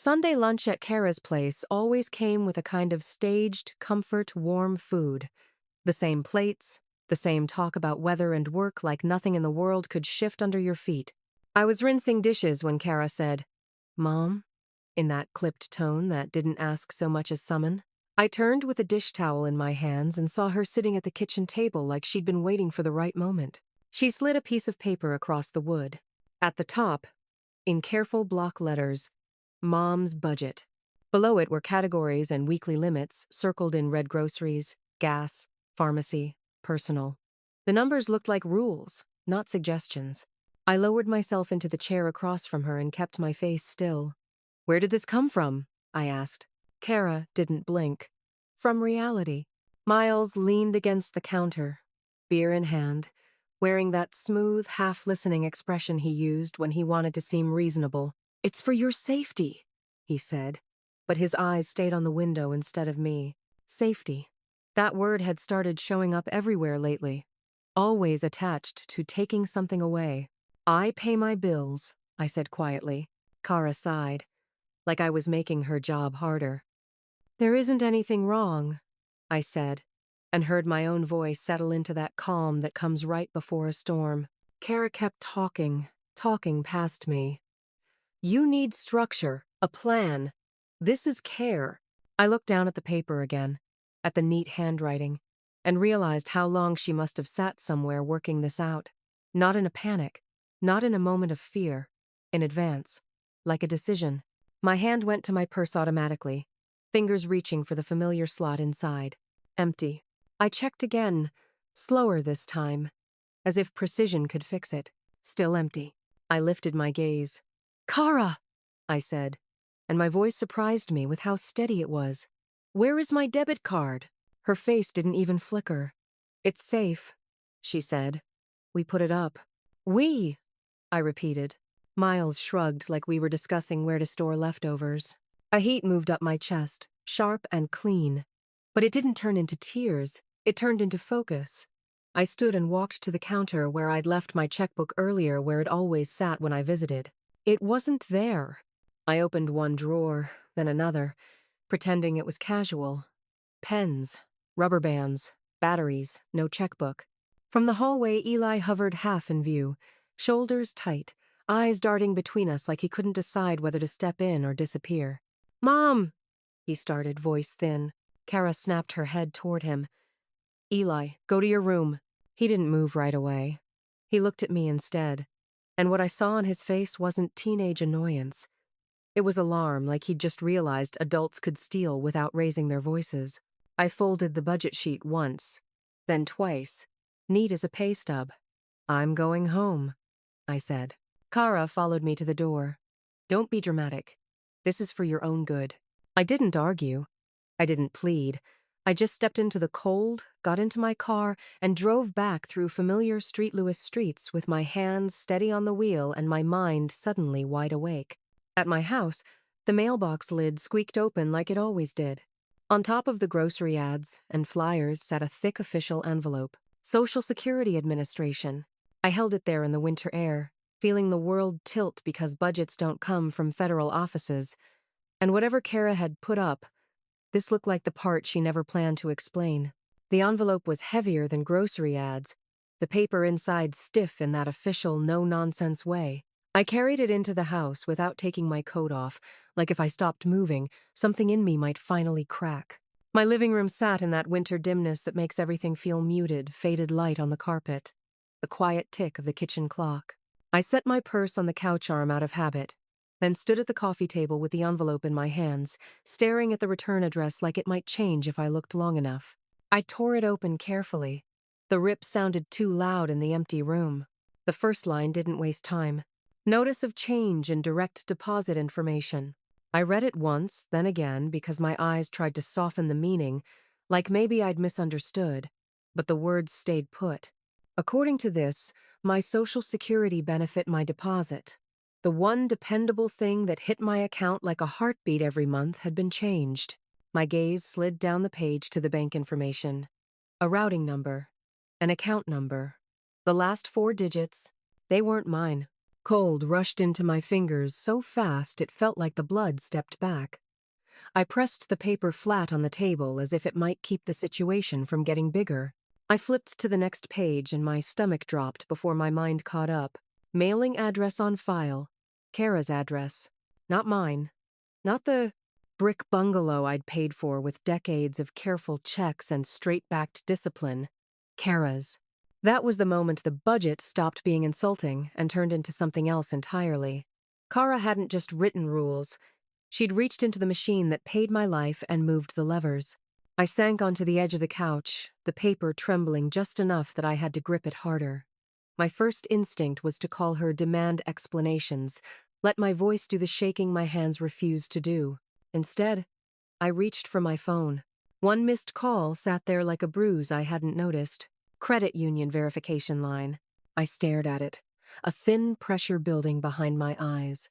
Sunday lunch at Kara's place always came with a kind of staged, comfort, warm food. The same plates, the same talk about weather and work like nothing in the world could shift under your feet. I was rinsing dishes when Kara said, "Mom?" in that clipped tone that didn't ask so much as summon. I turned with a dish towel in my hands and saw her sitting at the kitchen table like she'd been waiting for the right moment. She slid a piece of paper across the wood. At the top, in careful block letters, Mom's Budget. Below it were categories and weekly limits circled in red: groceries, gas, pharmacy, personal. The numbers looked like rules, not suggestions. I lowered myself into the chair across from her and kept my face still. "Where did this come from?" I asked. Kara didn't blink. "From reality." Miles leaned against the counter, beer in hand, wearing that smooth, half-listening expression he used when he wanted to seem reasonable. "It's for your safety," he said, but his eyes stayed on the window instead of me. Safety. That word had started showing up everywhere lately, always attached to taking something away. "I pay my bills," I said quietly. Kara sighed, like I was making her job harder. "There isn't anything wrong," I said, and heard my own voice settle into that calm that comes right before a storm. Kara kept talking past me. "You need structure, a plan. This is care." I looked down at the paper again, at the neat handwriting, and realized how long she must have sat somewhere working this out. Not in a panic, not in a moment of fear, in advance, like a decision. My hand went to my purse automatically, fingers reaching for the familiar slot inside. Empty. I checked again, slower this time, as if precision could fix it. Still empty. I lifted my gaze. "Kara!" I said, and my voice surprised me with how steady it was. "Where is my debit card?" Her face didn't even flicker. "It's safe," she said. "We put it up." "We," I repeated. Miles shrugged like we were discussing where to store leftovers. A heat moved up my chest, sharp and clean. But it didn't turn into tears. It turned into focus. I stood and walked to the counter where I'd left my checkbook earlier, where it always sat when I visited. It wasn't there. I opened one drawer, then another, pretending it was casual. Pens, rubber bands, batteries, no checkbook. From the hallway, Eli hovered half in view, shoulders tight, eyes darting between us like he couldn't decide whether to step in or disappear. "Mom!" he started, voice thin. Kara snapped her head toward him. "Eli, go to your room." He didn't move right away. He looked at me instead, and what I saw on his face wasn't teenage annoyance. It was alarm, like he'd just realized adults could steal without raising their voices. I folded the budget sheet once, then twice, neat as a pay stub. "I'm going home," I said. Kara followed me to the door. "Don't be dramatic. This is for your own good." I didn't argue. I didn't plead. I just stepped into the cold, got into my car, and drove back through familiar Street Lewis streets with my hands steady on the wheel and my mind suddenly wide awake. At my house, the mailbox lid squeaked open like it always did. On top of the grocery ads and flyers sat a thick official envelope. Social Security Administration. I held it there in the winter air, feeling the world tilt because budgets don't come from federal offices. And whatever Kara had put up, this looked like the part she never planned to explain. The envelope was heavier than grocery ads, the paper inside stiff in that official, no-nonsense way. I carried it into the house without taking my coat off, like if I stopped moving, something in me might finally crack. My living room sat in that winter dimness that makes everything feel muted, faded light on the carpet, the quiet tick of the kitchen clock. I set my purse on the couch arm out of habit, then stood at the coffee table with the envelope in my hands, staring at the return address like it might change if I looked long enough. I tore it open carefully. The rip sounded too loud in the empty room. The first line didn't waste time. Notice of change in direct deposit information. I read it once, then again, because my eyes tried to soften the meaning, like maybe I'd misunderstood, but the words stayed put. According to this, my Social Security benefit, my deposit, the one dependable thing that hit my account like a heartbeat every month, had been changed. My gaze slid down the page to the bank information. A routing number. An account number. The last 4 digits. They weren't mine. Cold rushed into my fingers so fast it felt like the blood stepped back. I pressed the paper flat on the table as if it might keep the situation from getting bigger. I flipped to the next page and my stomach dropped before my mind caught up. Mailing address on file. Kara's address. Not mine. Not the brick bungalow I'd paid for with decades of careful checks and straight-backed discipline. Kara's. That was the moment the budget stopped being insulting and turned into something else entirely. Kara hadn't just written rules. She'd reached into the machine that paid my life and moved the levers. I sank onto the edge of the couch, the paper trembling just enough that I had to grip it harder. My first instinct was to call her, demand explanations, let my voice do the shaking my hands refused to do. Instead, I reached for my phone. One missed call sat there like a bruise I hadn't noticed. Credit union verification line. I stared at it, a thin pressure building behind my eyes.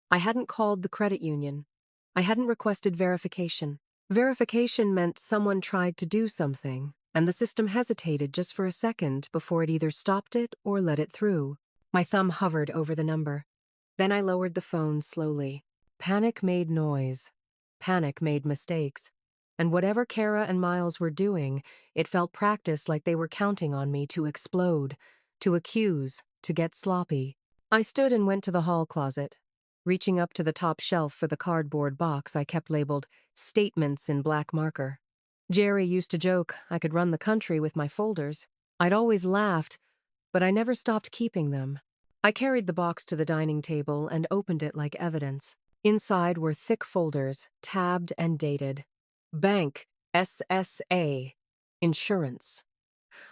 I hadn't called the credit union. I hadn't requested verification. Verification meant someone tried to do something, and the system hesitated just for a second before it either stopped it or let it through. My thumb hovered over the number. Then I lowered the phone slowly. Panic made noise. Panic made mistakes. And whatever Kara and Miles were doing, it felt practiced like they were counting on me to explode, to accuse, to get sloppy. I stood and went to the hall closet, reaching up to the top shelf for the cardboard box I kept labeled Statements in black marker. Jerry used to joke I could run the country with my folders. I'd always laughed, but I never stopped keeping them. I carried the box to the dining table and opened it like evidence. Inside were thick folders, tabbed and dated. Bank, SSA, Insurance.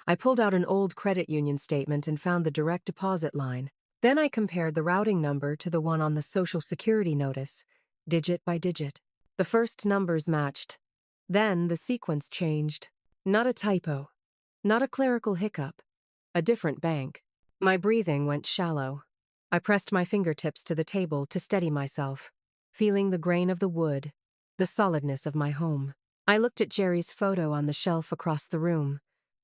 I pulled out an old credit union statement and found the direct deposit line. Then I compared the routing number to the one on the Social Security notice, digit by digit. The first numbers matched. Then the sequence changed. Not a typo. Not a clerical hiccup. A different bank. My breathing went shallow. I pressed my fingertips to the table to steady myself, feeling the grain of the wood, the solidness of my home. I looked at Jerry's photo on the shelf across the room.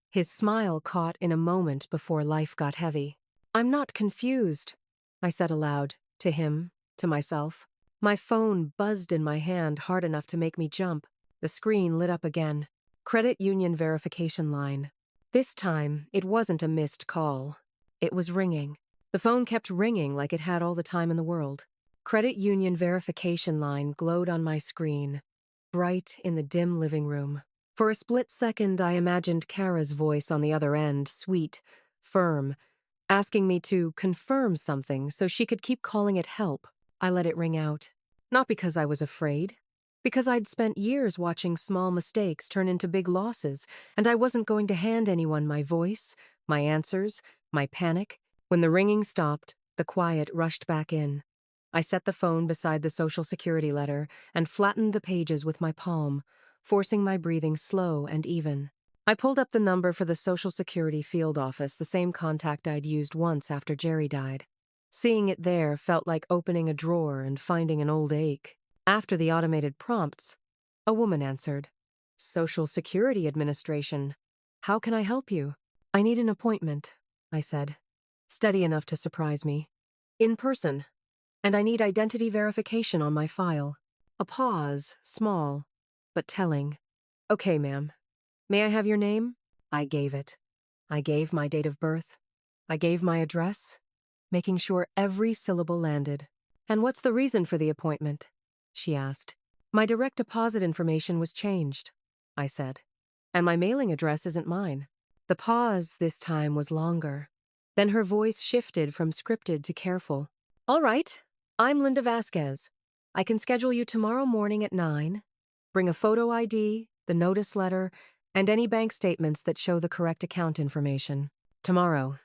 His smile caught in a moment before life got heavy. "I'm not confused," I said aloud, to him, to myself. My phone buzzed in my hand hard enough to make me jump. The screen lit up again. Credit union verification line. This time, it wasn't a missed call. It was ringing. The phone kept ringing like it had all the time in the world. Credit union verification line glowed on my screen, bright in the dim living room. For a split second, I imagined Kara's voice on the other end, sweet, firm, asking me to confirm something so she could keep calling it help. I let it ring out. Not because I was afraid. Because I'd spent years watching small mistakes turn into big losses, and I wasn't going to hand anyone my voice, my answers, my panic. When the ringing stopped, the quiet rushed back in. I set the phone beside the Social Security letter and flattened the pages with my palm, forcing my breathing slow and even. I pulled up the number for the Social Security field office, the same contact I'd used once after Jerry died. Seeing it there felt like opening a drawer and finding an old ache. After the automated prompts, a woman answered. "Social Security Administration. How can I help you?" "I need an appointment," I said, steady enough to surprise me. "In person. And I need identity verification on my file." A pause, small, but telling. "Okay, ma'am. May I have your name?" I gave it. I gave my date of birth. I gave my address, making sure every syllable landed. "And what's the reason for the appointment?" she asked. "My direct deposit information was changed," I said. "And my mailing address isn't mine." The pause this time was longer. Then her voice shifted from scripted to careful. "All right. I'm Linda Vasquez. I can schedule you tomorrow morning at 9. Bring a photo ID, the notice letter, and any bank statements that show the correct account information. Tomorrow."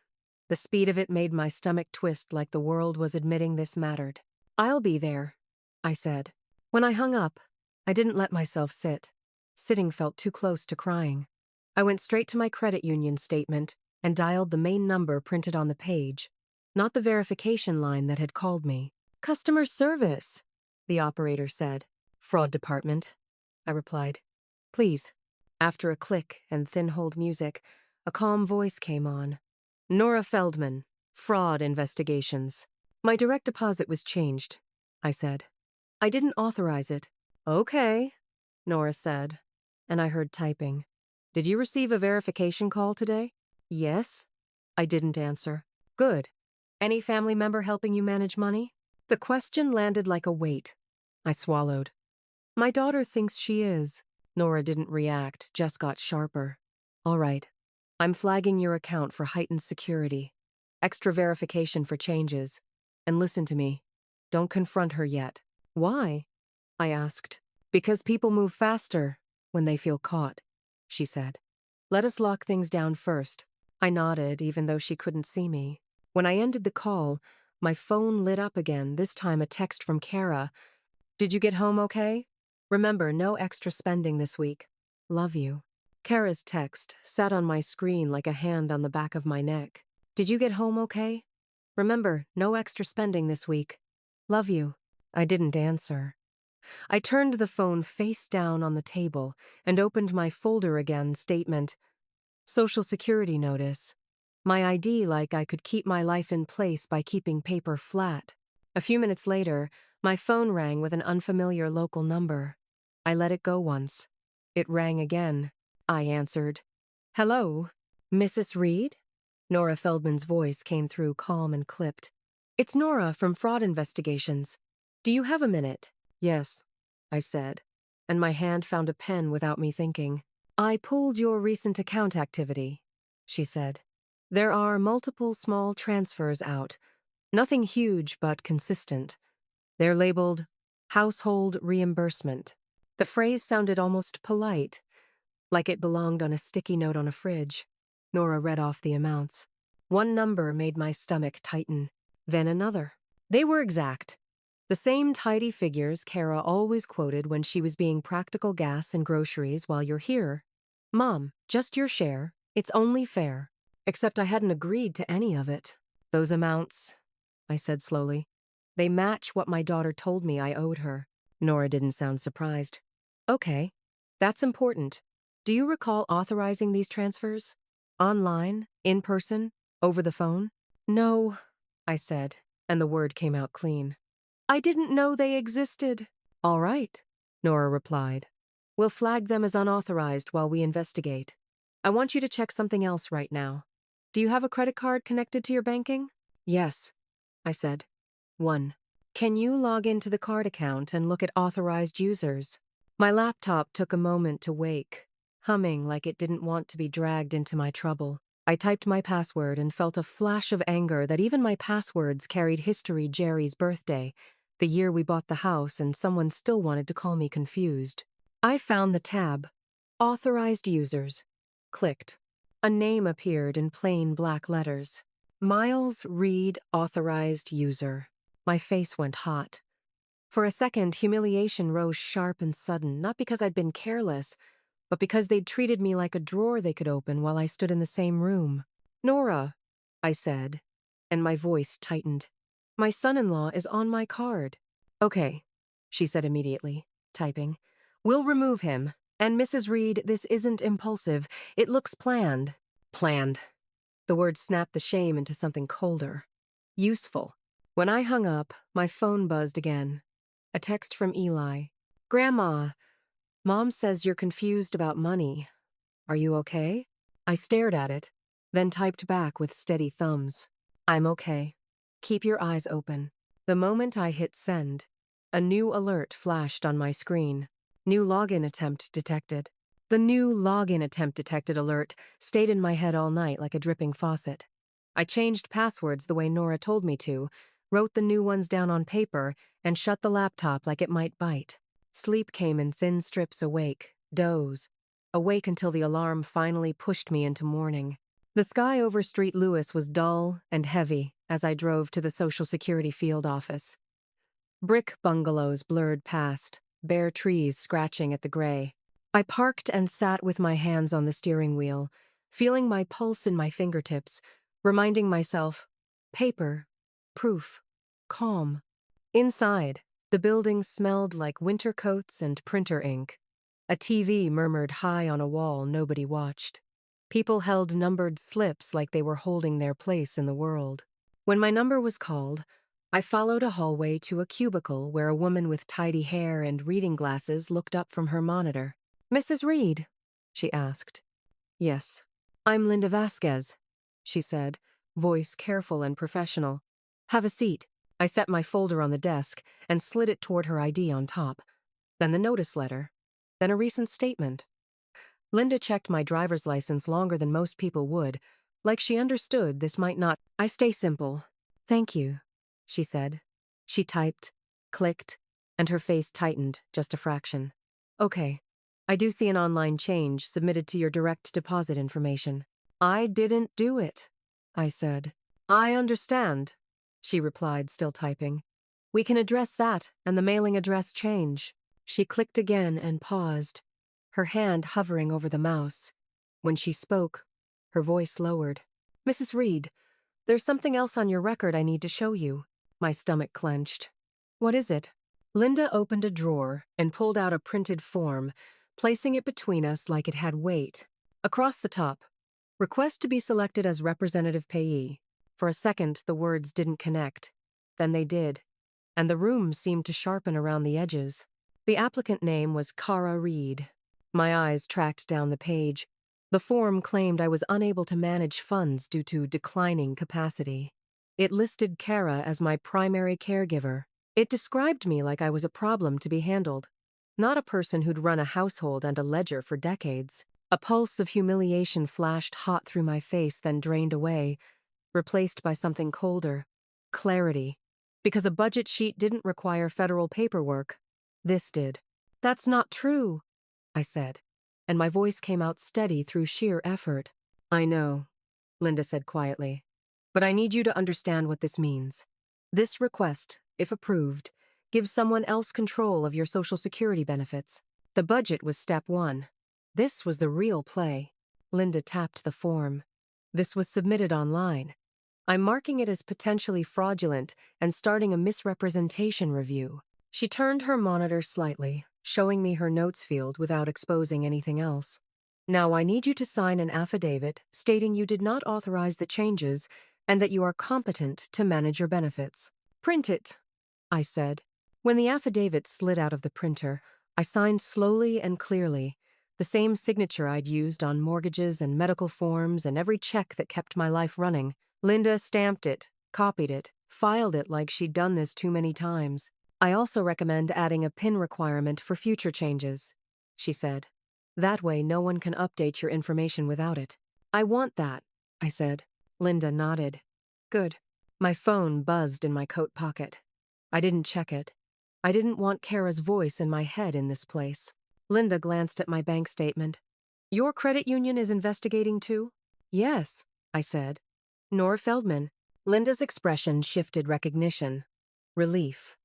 The speed of it made my stomach twist like the world was admitting this mattered. "I'll be there," I said. When I hung up, I didn't let myself sit. Sitting felt too close to crying. I went straight to my credit union statement and dialed the main number printed on the page, not the verification line that had called me. "Customer service," the operator said. "Fraud department," I replied. "Please." After a click and thin hold music, a calm voice came on. "Nora Feldman, Fraud Investigations." My direct deposit was changed, I said. I didn't authorize it. Okay, Nora said, and I heard typing. Did you receive a verification call today? Yes. I didn't answer. Good. Any family member helping you manage money? The question landed like a weight. I swallowed. My daughter thinks she is. Nora didn't react, just got sharper. All right. I'm flagging your account for heightened security. Extra verification for changes. And listen to me. Don't confront her yet. Why? I asked. Because people move faster when they feel caught, she said. Let us lock things down first. I nodded, even though she couldn't see me. When I ended the call, my phone lit up again, this time a text from Kara. Did you get home okay? Remember, no extra spending this week. Love you. Kara's text sat on my screen like a hand on the back of my neck. Did you get home okay? Remember, no extra spending this week. Love you. I didn't answer. I turned the phone face down on the table and opened my folder again, statement. Social Security notice. My ID like I could keep my life in place by keeping paper flat. A few minutes later, my phone rang with an unfamiliar local number. I let it go once. It rang again. I answered. Hello, Mrs. Reed? Nora Feldman's voice came through calm and clipped. It's Nora from Fraud Investigations. Do you have a minute? Yes, I said, and my hand found a pen without me thinking. I pulled your recent account activity, she said. There are multiple small transfers out. Nothing huge but consistent. They're labeled household reimbursement. The phrase sounded almost polite, like it belonged on a sticky note on a fridge. Nora read off the amounts. One number made my stomach tighten, then another. They were exact. The same tidy figures Kara always quoted when she was being practical gas and groceries while you're here. Mom, just your share. It's only fair. Except I hadn't agreed to any of it. Those amounts, I said slowly. They match what my daughter told me I owed her. Nora didn't sound surprised. Okay, that's important. Do you recall authorizing these transfers? Online? In person? Over the phone? No, I said, and the word came out clean. I didn't know they existed. All right, Nora replied. We'll flag them as unauthorized while we investigate. I want you to check something else right now. Do you have a credit card connected to your banking? Yes, I said. 1. Can you log into the card account and look at authorized users? My laptop took a moment to wake, humming like it didn't want to be dragged into my trouble. I typed my password and felt a flash of anger that even my passwords carried history. Jerry's birthday, the year we bought the house, and someone still wanted to call me confused. I found the tab. Authorized users. Clicked. A name appeared in plain black letters. Miles Reed, authorized user. My face went hot. For a second, humiliation rose sharp and sudden, not because I'd been careless, but because they'd treated me like a drawer they could open while I stood in the same room. Nora, I said, and my voice tightened. My son-in-law is on my card. Okay, she said immediately, typing. We'll remove him. And Mrs. Reed, this isn't impulsive. It looks planned. Planned. The word snapped the shame into something colder. Useful. When I hung up, my phone buzzed again. A text from Eli. Grandma, Mom says you're confused about money. Are you okay? I stared at it, then typed back with steady thumbs. I'm okay. Keep your eyes open. The moment I hit send, a new alert flashed on my screen. New login attempt detected. The new login attempt detected alert stayed in my head all night like a dripping faucet. I changed passwords the way Nora told me to, wrote the new ones down on paper, and shut the laptop like it might bite. Sleep came in thin strips awake, doze. Awake until the alarm finally pushed me into morning. The sky over Street Lewis was dull and heavy as I drove to the Social Security field office. Brick bungalows blurred past, bare trees scratching at the gray. I parked and sat with my hands on the steering wheel, feeling my pulse in my fingertips, reminding myself, paper, proof, calm. Inside, the building smelled like winter coats and printer ink. A TV murmured high on a wall nobody watched. People held numbered slips like they were holding their place in the world. When my number was called, I followed a hallway to a cubicle where a woman with tidy hair and reading glasses looked up from her monitor. "Mrs. Reed?" she asked. "Yes." "I'm Linda Vasquez," she said, voice careful and professional. "Have a seat." I set my folder on the desk and slid it toward her ID on top. Then the notice letter. Then a recent statement. Linda checked my driver's license longer than most people would, like she understood this might not. "I stay simple. Thank you," she said. She typed, clicked, and her face tightened just a fraction. "Okay. I do see an online change submitted to your direct deposit information." "I didn't do it," I said. "I understand," she replied, still typing. "We can address that and the mailing address change." She clicked again and paused, her hand hovering over the mouse. When she spoke, her voice lowered. "Mrs. Reed, there's something else on your record I need to show you." My stomach clenched. "What is it?" Linda opened a drawer and pulled out a printed form, placing it between us like it had weight. Across the top, "Request to be selected as representative payee." For a second, the words didn't connect. Then they did, and the room seemed to sharpen around the edges. The applicant name was Kara Reed. My eyes tracked down the page. The form claimed I was unable to manage funds due to declining capacity. It listed Kara as my primary caregiver. It described me like I was a problem to be handled, not a person who'd run a household and a ledger for decades. A pulse of humiliation flashed hot through my face, then drained away, replaced by something colder. Clarity. Because a budget sheet didn't require federal paperwork, this did. "That's not true," I said, and my voice came out steady through sheer effort. "I know," Linda said quietly, "but I need you to understand what this means. This request, if approved, gives someone else control of your Social Security benefits. The budget was step one. This was the real play." Linda tapped the form. "This was submitted online. I'm marking it as potentially fraudulent and starting a misrepresentation review." She turned her monitor slightly, showing me her notes field without exposing anything else. "Now I need you to sign an affidavit stating you did not authorize the changes and that you are competent to manage your benefits." "Print it," I said. When the affidavit slid out of the printer, I signed slowly and clearly, the same signature I'd used on mortgages and medical forms and every check that kept my life running. Linda stamped it, copied it, filed it like she'd done this too many times. "I also recommend adding a PIN requirement for future changes," she said. "That way no one can update your information without it." "I want that," I said. Linda nodded. "Good." My phone buzzed in my coat pocket. I didn't check it. I didn't want Kara's voice in my head in this place. Linda glanced at my bank statement. "Your credit union is investigating too?" "Yes," I said. "Nor Feldman." Linda's expression shifted recognition. Relief.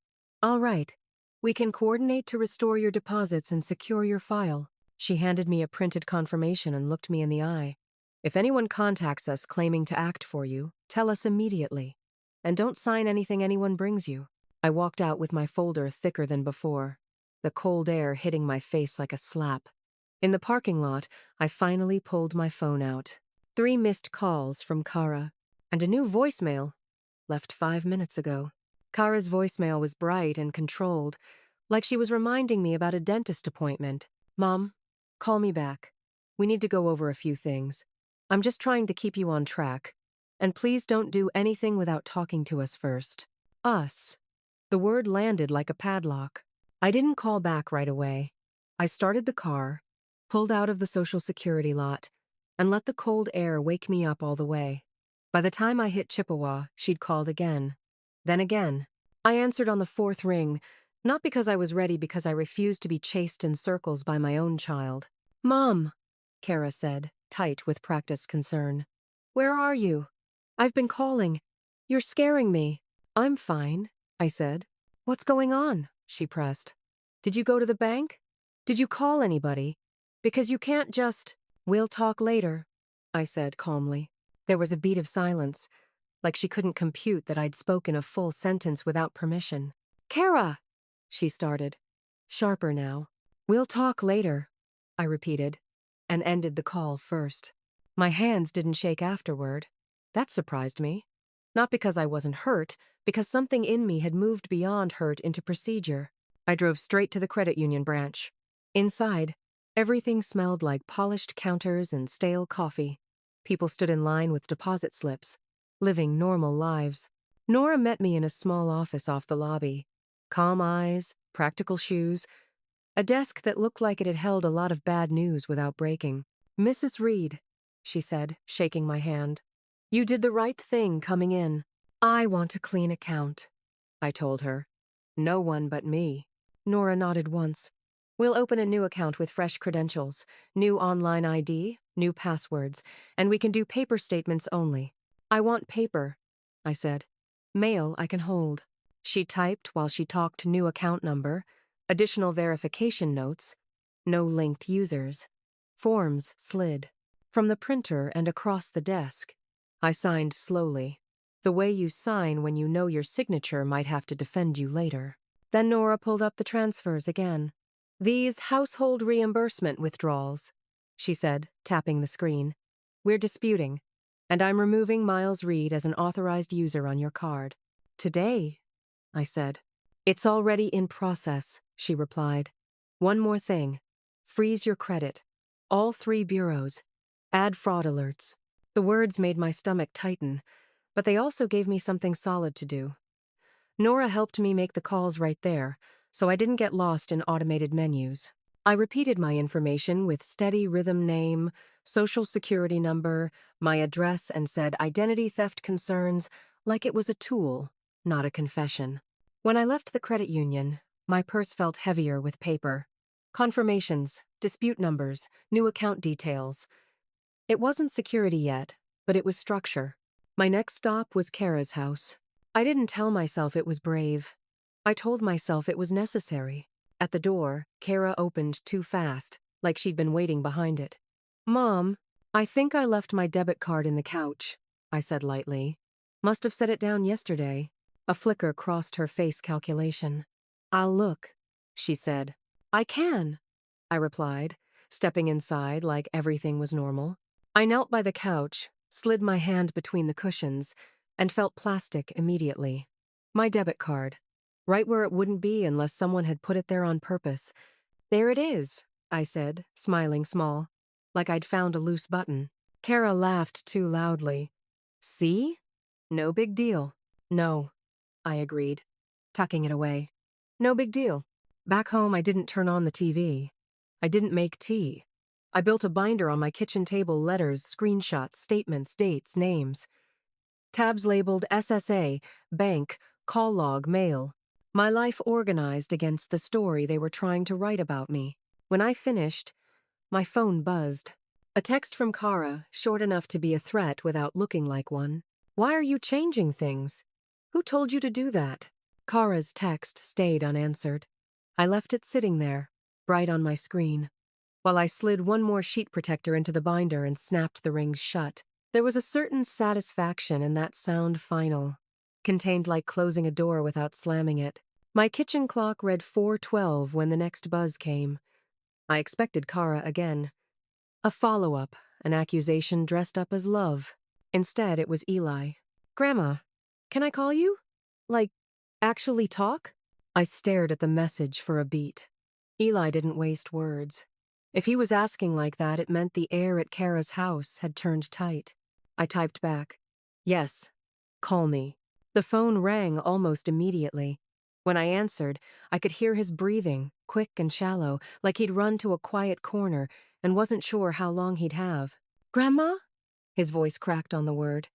"All right. We can coordinate to restore your deposits and secure your file." She handed me a printed confirmation and looked me in the eye. "If anyone contacts us claiming to act for you, tell us immediately. And don't sign anything anyone brings you." I walked out with my folder thicker than before, the cold air hitting my face like a slap. In the parking lot, I finally pulled my phone out. 3 missed calls from Kara, and a new voicemail, left 5 minutes ago. Kara's voicemail was bright and controlled, like she was reminding me about a dentist appointment. "Mom, call me back. We need to go over a few things. I'm just trying to keep you on track. And please don't do anything without talking to us first." Us. The word landed like a padlock. I didn't call back right away. I started the car, pulled out of the Social Security lot, and let the cold air wake me up all the way. By the time I hit Chippewa, she'd called again. Then again. I answered on the 4th ring, not because I was ready, because I refused to be chased in circles by my own child. "Mom," Kara said, tight with practiced concern. "Where are you? I've been calling. You're scaring me." "I'm fine," I said. "What's going on?" she pressed. "Did you go to the bank? Did you call anybody? Because you can't just—" "We'll talk later," I said calmly. There was a beat of silence, like she couldn't compute that I'd spoken a full sentence without permission. "Kara!" she started, sharper now. "We'll talk later," I repeated, and ended the call first. My hands didn't shake afterward. That surprised me. Not because I wasn't hurt, because something in me had moved beyond hurt into procedure. I drove straight to the credit union branch. Inside, everything smelled like polished counters and stale coffee. People stood in line with deposit slips, living normal lives. Nora met me in a small office off the lobby. Calm eyes, practical shoes, a desk that looked like it had held a lot of bad news without breaking. "Mrs. Reed," she said, shaking my hand. "You did the right thing coming in. I want a clean account," I told her. "No one but me." Nora nodded once. "We'll open a new account with fresh credentials, new online ID, new passwords, and we can do paper statements only." "I want paper," I said. "Mail I can hold." She typed while she talked new account number, additional verification notes, no linked users. Forms slid from the printer and across the desk. I signed slowly, the way you sign when you know your signature might have to defend you later. Then Nora pulled up the transfers again. "These household reimbursement withdrawals," she said, tapping the screen. "We're disputing, and I'm removing Miles Reed as an authorized user on your card." "Today," I said. "It's already in process," she replied. "One more thing. Freeze your credit. All 3 bureaus. Add fraud alerts." The words made my stomach tighten, but they also gave me something solid to do. Nora helped me make the calls right there, so I didn't get lost in automated menus. I repeated my information with steady rhythm: name, social security number, my address, and said identity theft concerns like it was a tool, not a confession. When I left the credit union, my purse felt heavier with paper. Confirmations, dispute numbers, new account details. It wasn't security yet, but it was structure. My next stop was Kara's house. I didn't tell myself it was brave. I told myself it was necessary. At the door, Kara opened too fast, like she'd been waiting behind it. "Mom, I think I left my debit card in the couch," I said lightly. "Must have set it down yesterday." A flicker crossed her face calculation. "I'll look," she said. "I can," I replied, stepping inside like everything was normal. I knelt by the couch, slid my hand between the cushions, and felt plastic immediately. My debit card. Right where it wouldn't be unless someone had put it there on purpose. "There it is," I said, smiling small, like I'd found a loose button. Kara laughed too loudly. "See? No big deal." "No," I agreed, tucking it away. "No big deal." Back home, I didn't turn on the TV. I didn't make tea. I built a binder on my kitchen table: letters, screenshots, statements, dates, names. Tabs labeled SSA, bank, call log, mail. My life organized against the story they were trying to write about me. When I finished, my phone buzzed. A text from Kara, short enough to be a threat without looking like one. "Why are you changing things? Who told you to do that?" Kara's text stayed unanswered. I left it sitting there, bright on my screen, while I slid one more sheet protector into the binder and snapped the rings shut. There was a certain satisfaction in that sound final, contained like closing a door without slamming it. My kitchen clock read 4:12 when the next buzz came. I expected Kara again. A follow-up, an accusation dressed up as love. Instead, it was Eli. "Grandma, can I call you? Like, actually talk?" I stared at the message for a beat. Eli didn't waste words. If he was asking like that, it meant the air at Kara's house had turned tight. I typed back, "Yes, call me." The phone rang almost immediately. When I answered, I could hear his breathing, quick and shallow, like he'd run to a quiet corner and wasn't sure how long he'd have. "Grandma?" His voice cracked on the word.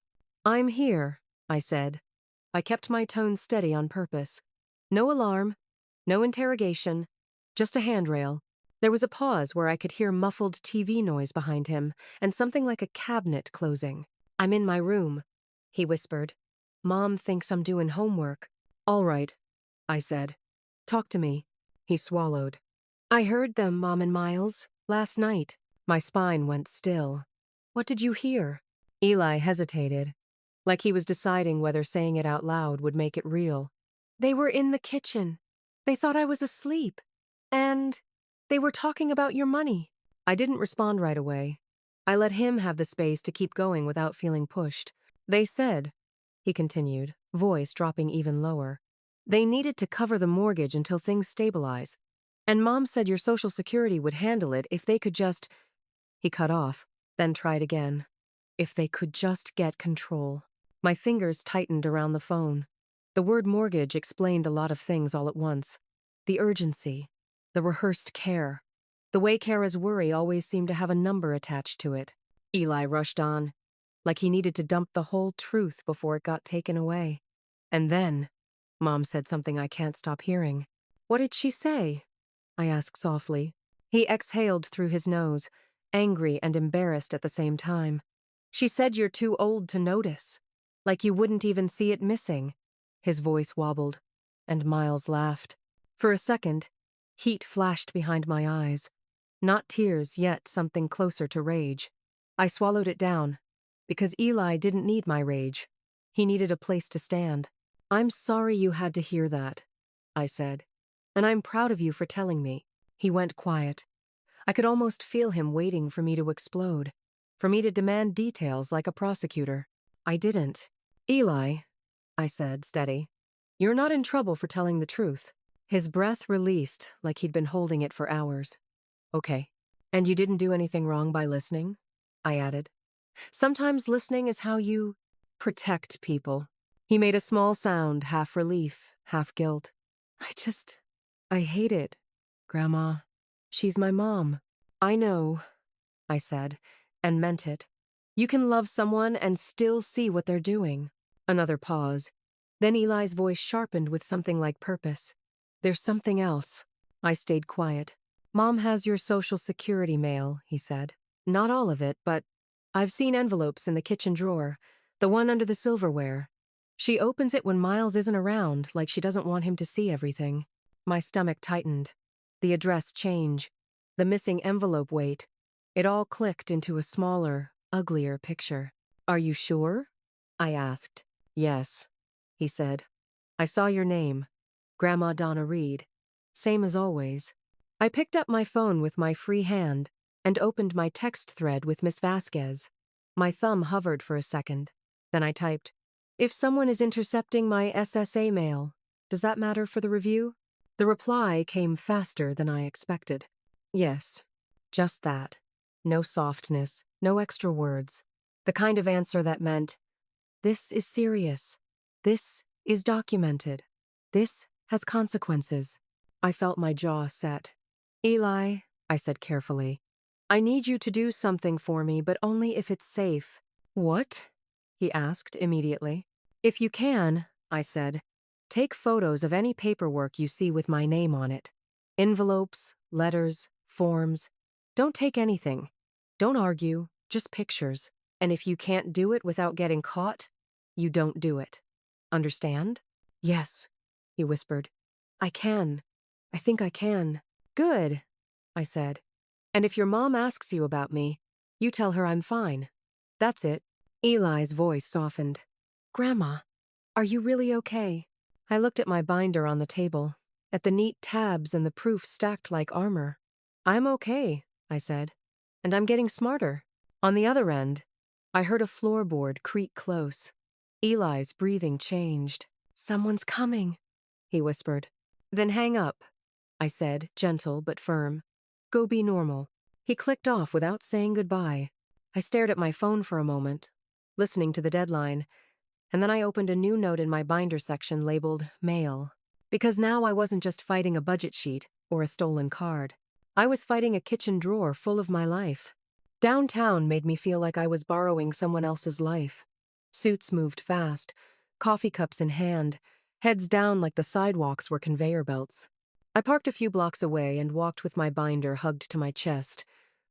"I'm here," I said. I kept my tone steady on purpose. No alarm, no interrogation, just a handrail. There was a pause where I could hear muffled TV noise behind him and something like a cabinet closing. "I'm in my room," he whispered. "Mom thinks I'm doing homework." "All right," I said. "Talk to me." He swallowed. "I heard them, Mom and Miles, last night." My spine went still. "What did you hear?" Eli hesitated, like he was deciding whether saying it out loud would make it real. "They were in the kitchen. They thought I was asleep. And they were talking about your money." I didn't respond right away. I let him have the space to keep going without feeling pushed. "They said," he continued, voice dropping even lower. They needed to cover the mortgage until things stabilize. And Mom said your Social Security would handle it if they could just. He cut off, then tried again. If they could just get control. My fingers tightened around the phone. The word mortgage explained a lot of things all at once. The urgency, the rehearsed care, the way Kara's worry always seemed to have a number attached to it. Eli rushed on, like he needed to dump the whole truth before it got taken away. And then, Mom said something I can't stop hearing. What did she say? I asked softly. He exhaled through his nose, angry and embarrassed at the same time. She said you're too old to notice, like you wouldn't even see it missing. His voice wobbled, and Miles laughed. For a second, heat flashed behind my eyes. Not tears, yet something closer to rage. I swallowed it down, because Eli didn't need my rage. He needed a place to stand. I'm sorry you had to hear that, I said, and I'm proud of you for telling me. He went quiet. I could almost feel him waiting for me to explode, for me to demand details like a prosecutor. I didn't. Eli, I said, steady, you're not in trouble for telling the truth. His breath released like he'd been holding it for hours. Okay. And you didn't do anything wrong by listening? I added. Sometimes listening is how you protect people. He made a small sound, half relief, half guilt. I hate it, Grandma. She's my mom. I know, I said, and meant it. You can love someone and still see what they're doing. Another pause. Then Eli's voice sharpened with something like purpose. There's something else. I stayed quiet. Mom has your Social Security mail, he said. Not all of it, but I've seen envelopes in the kitchen drawer, the one under the silverware. She opens it when Miles isn't around, like she doesn't want him to see everything. My stomach tightened. The address change. The missing envelope weight. It all clicked into a smaller, uglier picture. Are you sure? I asked. Yes, he said. I saw your name. Grandma Donna Reed. Same as always. I picked up my phone with my free hand and opened my text thread with Miss Vasquez. My thumb hovered for a second. Then I typed, if someone is intercepting my SSA mail, does that matter for the review? The reply came faster than I expected. Yes, just that. No softness, no extra words. The kind of answer that meant, this is serious. This is documented. This has consequences. I felt my jaw set. Eli, I said carefully, I need you to do something for me, but only if it's safe. What? He asked immediately. If you can, I said, take photos of any paperwork you see with my name on it. Envelopes, letters, forms. Don't take anything. Don't argue, just pictures. And if you can't do it without getting caught, you don't do it. Understand? Yes, he whispered. I can. I think I can. Good, I said. And if your mom asks you about me, you tell her I'm fine. That's it. Eli's voice softened. Grandma, are you really okay? I looked at my binder on the table, at the neat tabs and the proof stacked like armor. I'm okay, I said, and I'm getting smarter. On the other end, I heard a floorboard creak close. Eli's breathing changed. Someone's coming, he whispered. Then hang up, I said, gentle but firm. Go be normal. He clicked off without saying goodbye. I stared at my phone for a moment, listening to the deadline, and then I opened a new note in my binder section labeled Mail. Because now I wasn't just fighting a budget sheet or a stolen card. I was fighting a kitchen drawer full of my life. Downtown made me feel like I was borrowing someone else's life. Suits moved fast, coffee cups in hand, heads down like the sidewalks were conveyor belts. I parked a few blocks away and walked with my binder hugged to my chest,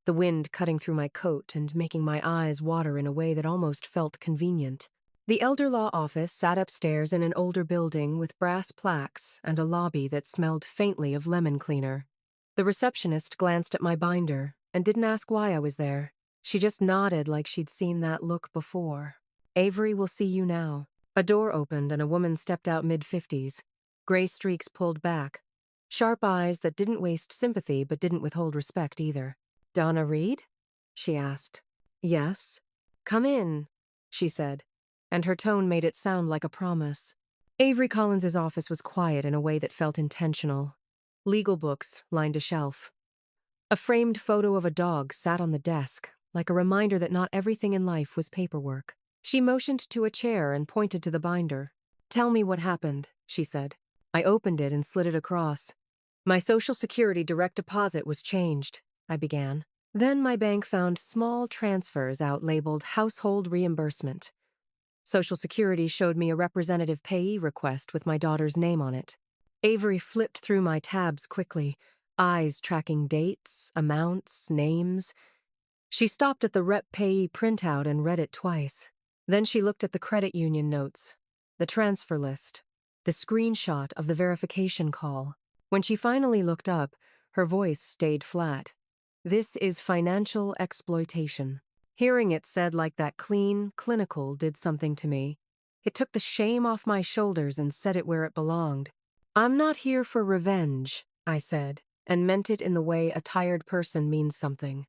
the wind cutting through my coat and making my eyes water in a way that almost felt convenient. The elder law office sat upstairs in an older building with brass plaques and a lobby that smelled faintly of lemon cleaner. The receptionist glanced at my binder and didn't ask why I was there. She just nodded like she'd seen that look before. Avery will see you now. A door opened and a woman stepped out mid-50s. Gray streaks pulled back. Sharp eyes that didn't waste sympathy but didn't withhold respect either. Donna Reed? She asked. Yes. Come in, she said, and her tone made it sound like a promise. Avery Collins's office was quiet in a way that felt intentional. Legal books lined a shelf. A framed photo of a dog sat on the desk, like a reminder that not everything in life was paperwork. She motioned to a chair and pointed to the binder. "Tell me what happened," she said. I opened it and slid it across. "My Social Security direct deposit was changed," I began. Then my bank found small transfers out labeled household reimbursement. Social Security showed me a representative payee request with my daughter's name on it. Avery flipped through my tabs quickly, eyes tracking dates, amounts, names. She stopped at the rep payee printout and read it twice. Then she looked at the credit union notes, the transfer list, the screenshot of the verification call. When she finally looked up, her voice stayed flat. "This is financial exploitation." Hearing it said like that clean, clinical did something to me. It took the shame off my shoulders and set it where it belonged. "I'm not here for revenge," I said, and meant it in the way a tired person means something.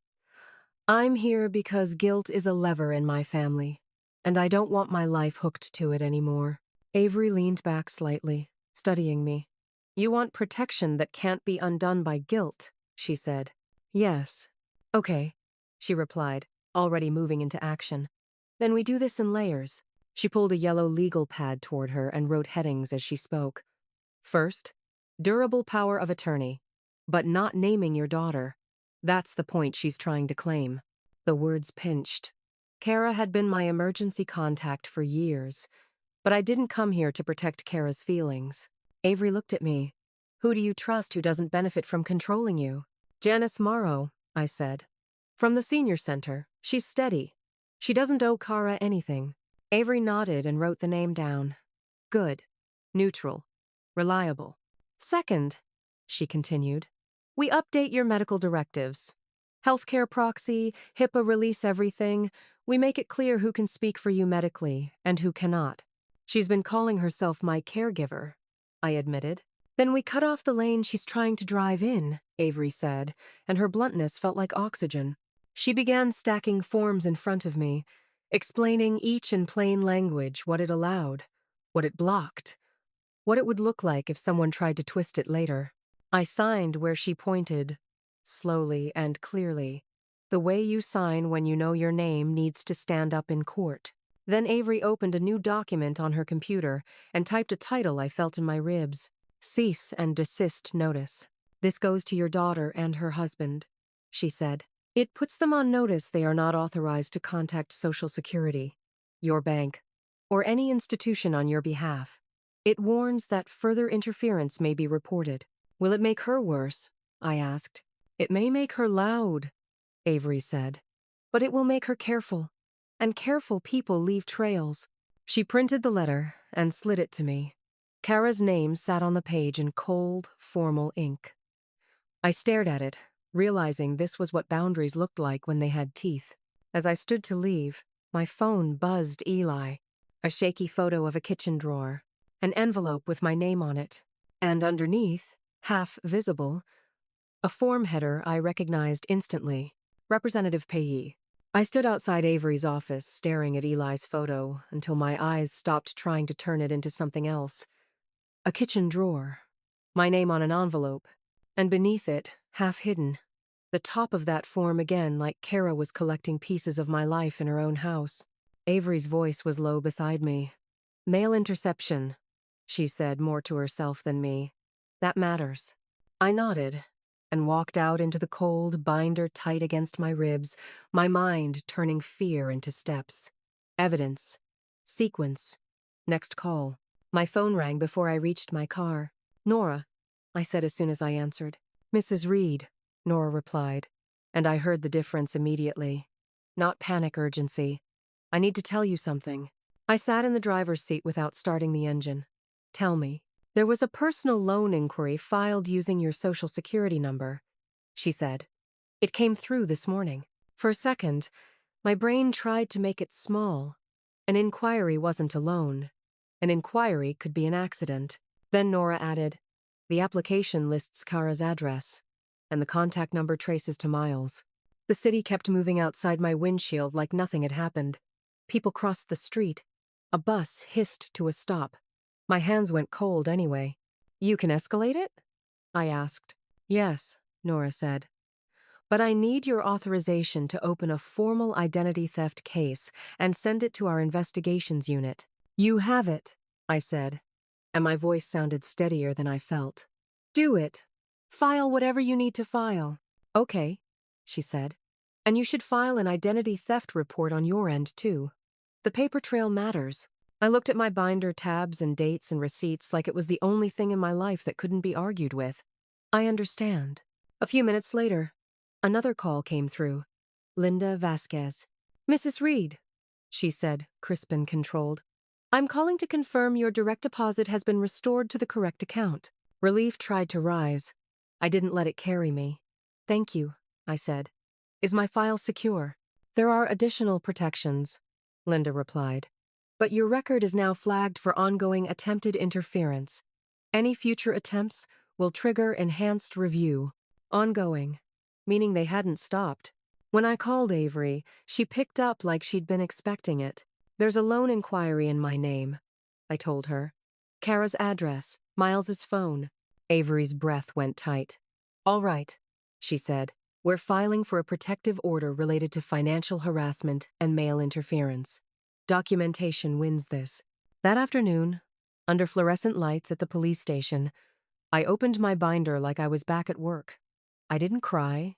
"I'm here because guilt is a lever in my family, and I don't want my life hooked to it anymore." Avery leaned back slightly, studying me. "You want protection that can't be undone by guilt," she said. "Yes." "Okay," she replied, already moving into action. "Then we do this in layers." She pulled a yellow legal pad toward her and wrote headings as she spoke. "First, durable power of attorney, but not naming your daughter. That's the point she's trying to claim." The words pinched. Kara had been my emergency contact for years, but I didn't come here to protect Kara's feelings. Avery looked at me. "Who do you trust who doesn't benefit from controlling you?" "Janice Morrow," I said. "From the senior center. She's steady. She doesn't owe Kara anything." Avery nodded and wrote the name down. "Good. Neutral. Reliable. Second," she continued, "we update your medical directives. Healthcare proxy, HIPAA release everything. We make it clear who can speak for you medically and who cannot." "She's been calling herself my caregiver," I admitted. "Then we cut off the lane she's trying to drive in," Avery said, and her bluntness felt like oxygen. She began stacking forms in front of me, explaining each in plain language what it allowed, what it blocked, what it would look like if someone tried to twist it later. I signed where she pointed, slowly and clearly. "The way you sign when you know your name needs to stand up in court." Then Avery opened a new document on her computer and typed a title I felt in my ribs. "Cease and desist notice. This goes to your daughter and her husband," she said. "It puts them on notice they are not authorized to contact Social Security, your bank, or any institution on your behalf. It warns that further interference may be reported." "Will it make her worse?" I asked. "It may make her loud," Avery said, "but it will make her careful. And careful people leave trails." She printed the letter and slid it to me. Kara's name sat on the page in cold, formal ink. I stared at it, realizing this was what boundaries looked like when they had teeth. As I stood to leave, my phone buzzed Eli. A shaky photo of a kitchen drawer, an envelope with my name on it, and underneath, half visible, a form header I recognized instantly. Representative Payee. I stood outside Avery's office, staring at Eli's photo, until my eyes stopped trying to turn it into something else. A kitchen drawer. My name on an envelope. And beneath it, half hidden, the top of that form again, like Kara was collecting pieces of my life in her own house. Avery's voice was low beside me. "Mail interception," she said, more to herself than me. "That matters." I nodded and walked out into the cold, binder tight against my ribs, my mind turning fear into steps. Evidence. Sequence. Next call. My phone rang before I reached my car. "Nora," I said as soon as I answered. "Mrs. Reed," Nora replied, and I heard the difference immediately. Not panic urgency. "I need to tell you something." I sat in the driver's seat without starting the engine. "Tell me." "There was a personal loan inquiry filed using your Social Security number," she said. "It came through this morning." For a second, my brain tried to make it small. An inquiry wasn't a loan. An inquiry could be an accident. Then Nora added, "The application lists Kara's address, and the contact number traces to Miles." The city kept moving outside my windshield like nothing had happened. People crossed the street. A bus hissed to a stop. My hands went cold anyway. You can escalate it? I asked. Yes, Nora said. But I need your authorization to open a formal identity theft case and send it to our investigations unit. You have it, I said, and my voice sounded steadier than I felt. Do it. File whatever you need to file. Okay, she said. And you should file an identity theft report on your end, too. The paper trail matters. I looked at my binder tabs and dates and receipts like it was the only thing in my life that couldn't be argued with. I understand. A few minutes later, another call came through. Linda Vasquez. Mrs. Reed, she said, crisp and controlled. I'm calling to confirm your direct deposit has been restored to the correct account. Relief tried to rise. I didn't let it carry me. Thank you, I said. Is my file secure? There are additional protections, Linda replied. But your record is now flagged for ongoing attempted interference. Any future attempts will trigger enhanced review. Ongoing, meaning they hadn't stopped. When I called Avery, she picked up like she'd been expecting it. There's a loan inquiry in my name, I told her. Kara's address, Miles's phone. Avery's breath went tight. All right, she said. We're filing for a protective order related to financial harassment and mail interference. Documentation wins this. That afternoon, under fluorescent lights at the police station, I opened my binder like I was back at work. I didn't cry.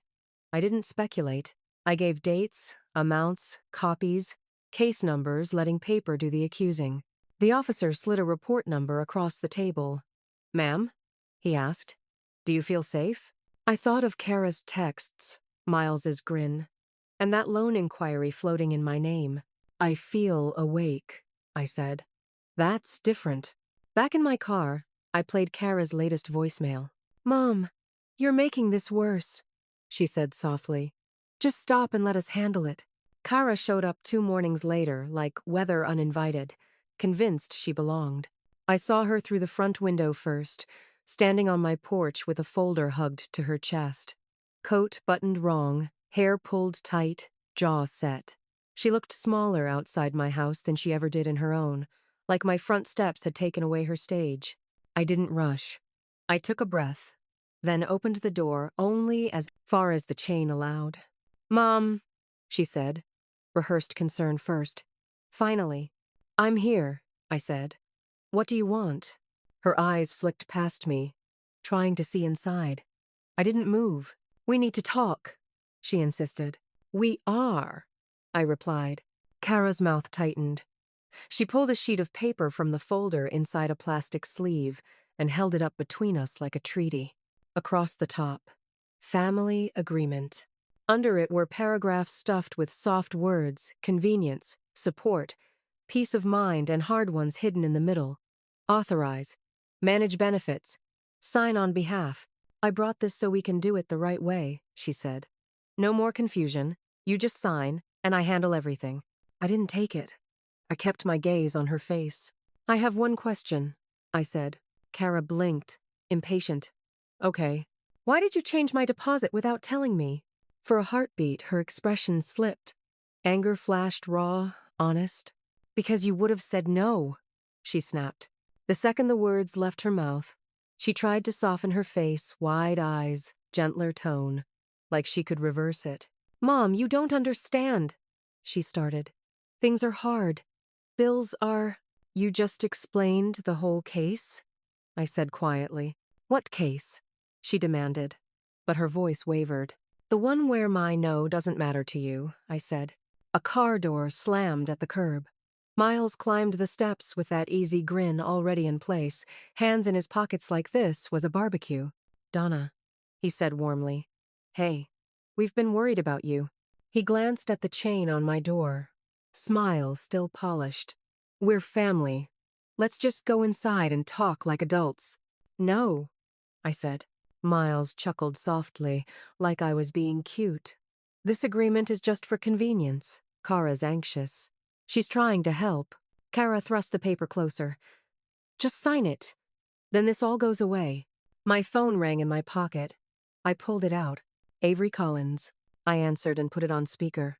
I didn't speculate. I gave dates, amounts, copies, case numbers, letting paper do the accusing. The officer slid a report number across the table. Ma'am? He asked. Do you feel safe? I thought of Kara's texts, Miles's grin, and that loan inquiry floating in my name. I feel awake, I said. That's different. Back in my car, I played Kara's latest voicemail. Mom, you're making this worse, she said softly. Just stop and let us handle it. Kara showed up 2 mornings later, like weather uninvited, convinced she belonged. I saw her through the front window first, standing on my porch with a folder hugged to her chest. Coat buttoned wrong, hair pulled tight, jaw set. She looked smaller outside my house than she ever did in her own, like my front steps had taken away her stage. I didn't rush. I took a breath, then opened the door only as far as the chain allowed. Mom, she said, rehearsed concern first. Finally. I'm here, I said. What do you want? Her eyes flicked past me, trying to see inside. I didn't move. We need to talk, she insisted. We are, I replied. Kara's mouth tightened. She pulled a sheet of paper from the folder inside a plastic sleeve and held it up between us like a treaty. Across the top, family agreement. Under it were paragraphs stuffed with soft words, convenience, support, peace of mind, and hard ones hidden in the middle. Authorize. Manage benefits. Sign on behalf. I brought this so we can do it the right way, she said. No more confusion. You just sign, and I handle everything. I didn't take it. I kept my gaze on her face. I have one question, I said. Kara blinked, impatient. Okay. Why did you change my deposit without telling me? For a heartbeat, her expression slipped. Anger flashed raw, honest. Because you would have said no, she snapped. The second the words left her mouth, she tried to soften her face, wide eyes, gentler tone, like she could reverse it. Mom, you don't understand, she started. Things are hard. Bills are… You just explained the whole case? I said quietly. What case? She demanded, but her voice wavered. The one where my no doesn't matter to you, I said. A car door slammed at the curb. Miles climbed the steps with that easy grin already in place, hands in his pockets like this was a barbecue. Donna, he said warmly. Hey, we've been worried about you. He glanced at the chain on my door. Smile still polished. We're family. Let's just go inside and talk like adults. No, I said. Miles chuckled softly, like I was being cute. This agreement is just for convenience. Kara's anxious. She's trying to help. Kara thrust the paper closer. Just sign it. Then this all goes away. My phone rang in my pocket. I pulled it out. Avery Collins. I answered and put it on speaker.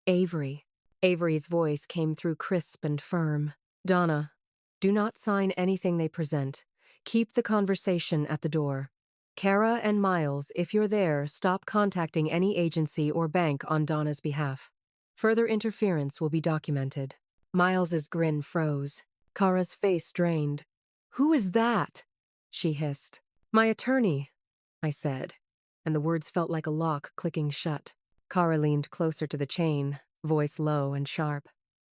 Avery. Avery's voice came through crisp and firm. Donna, do not sign anything they present. Keep the conversation at the door. Kara and Miles, if you're there, stop contacting any agency or bank on Donna's behalf. Further interference will be documented. Miles's grin froze. Kara's face drained. Who is that? She hissed. My attorney, I said, and the words felt like a lock clicking shut. Kara leaned closer to the chain, voice low and sharp.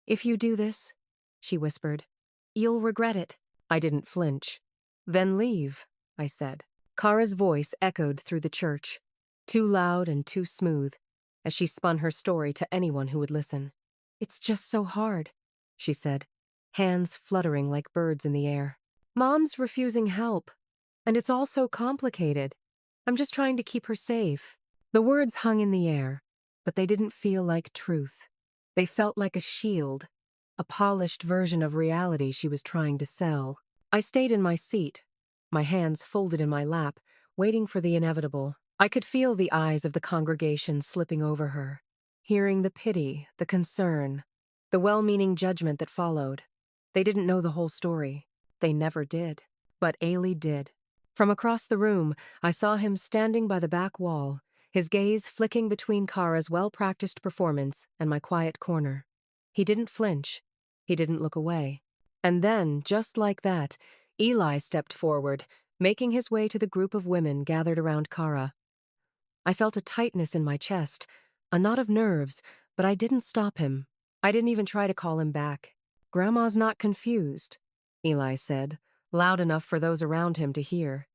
If you do this, she whispered, you'll regret it. I didn't flinch. Then leave, I said. Kara's voice echoed through the church, too loud and too smooth, as she spun her story to anyone who would listen. It's just so hard, she said, hands fluttering like birds in the air. Mom's refusing help, and it's all so complicated. I'm just trying to keep her safe. The words hung in the air, but they didn't feel like truth. They felt like a shield, a polished version of reality she was trying to sell. I stayed in my seat, my hands folded in my lap, waiting for the inevitable. I could feel the eyes of the congregation slipping over her, hearing the pity, the concern, the well-meaning judgment that followed. They didn't know the whole story. They never did. But Ailey did. From across the room, I saw him standing by the back wall, his gaze flicking between Kara's well-practiced performance and my quiet corner. He didn't flinch. He didn't look away. And then, just like that, Eli stepped forward, making his way to the group of women gathered around Kara. I felt a tightness in my chest, a knot of nerves, but I didn't stop him. I didn't even try to call him back. Grandma's not confused, Eli said, loud enough for those around him to hear.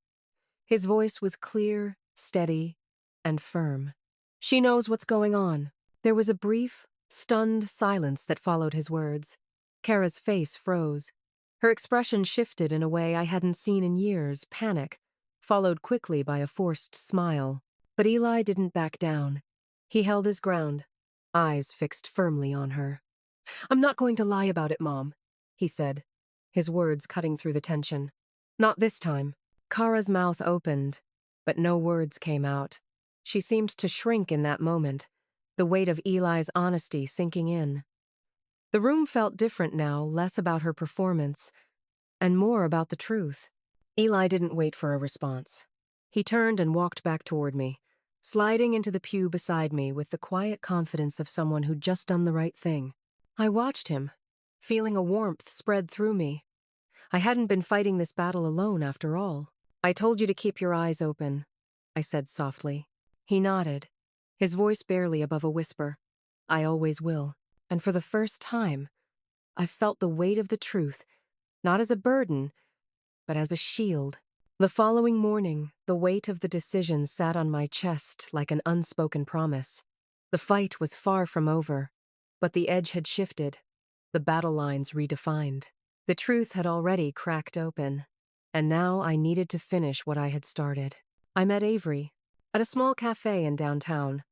His voice was clear, steady, and firm. She knows what's going on. There was a brief, stunned silence that followed his words. Kara's face froze. Her expression shifted in a way I hadn't seen in years, panic, followed quickly by a forced smile. But Eli didn't back down. He held his ground, eyes fixed firmly on her. I'm not going to lie about it, Mom, he said, his words cutting through the tension. Not this time. Kara's mouth opened, but no words came out. She seemed to shrink in that moment, the weight of Eli's honesty sinking in. The room felt different now, less about her performance, and more about the truth. Eli didn't wait for a response. He turned and walked back toward me, sliding into the pew beside me with the quiet confidence of someone who'd just done the right thing. I watched him, feeling a warmth spread through me. I hadn't been fighting this battle alone after all. I told you to keep your eyes open, I said softly. He nodded, his voice barely above a whisper. I always will. And for the first time, I felt the weight of the truth, not as a burden, but as a shield. The following morning, the weight of the decision sat on my chest like an unspoken promise. The fight was far from over, but the edge had shifted, the battle lines redefined. The truth had already cracked open, and now I needed to finish what I had started. I met Avery at a small cafe in downtown,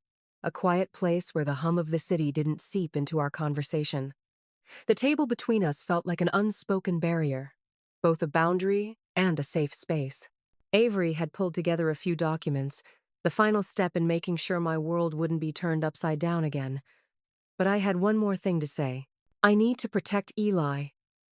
a quiet place where the hum of the city didn't seep into our conversation. The table between us felt like an unspoken barrier, both a boundary and a safe space. Avery had pulled together a few documents, the final step in making sure my world wouldn't be turned upside down again. But I had one more thing to say. I need to protect Eli,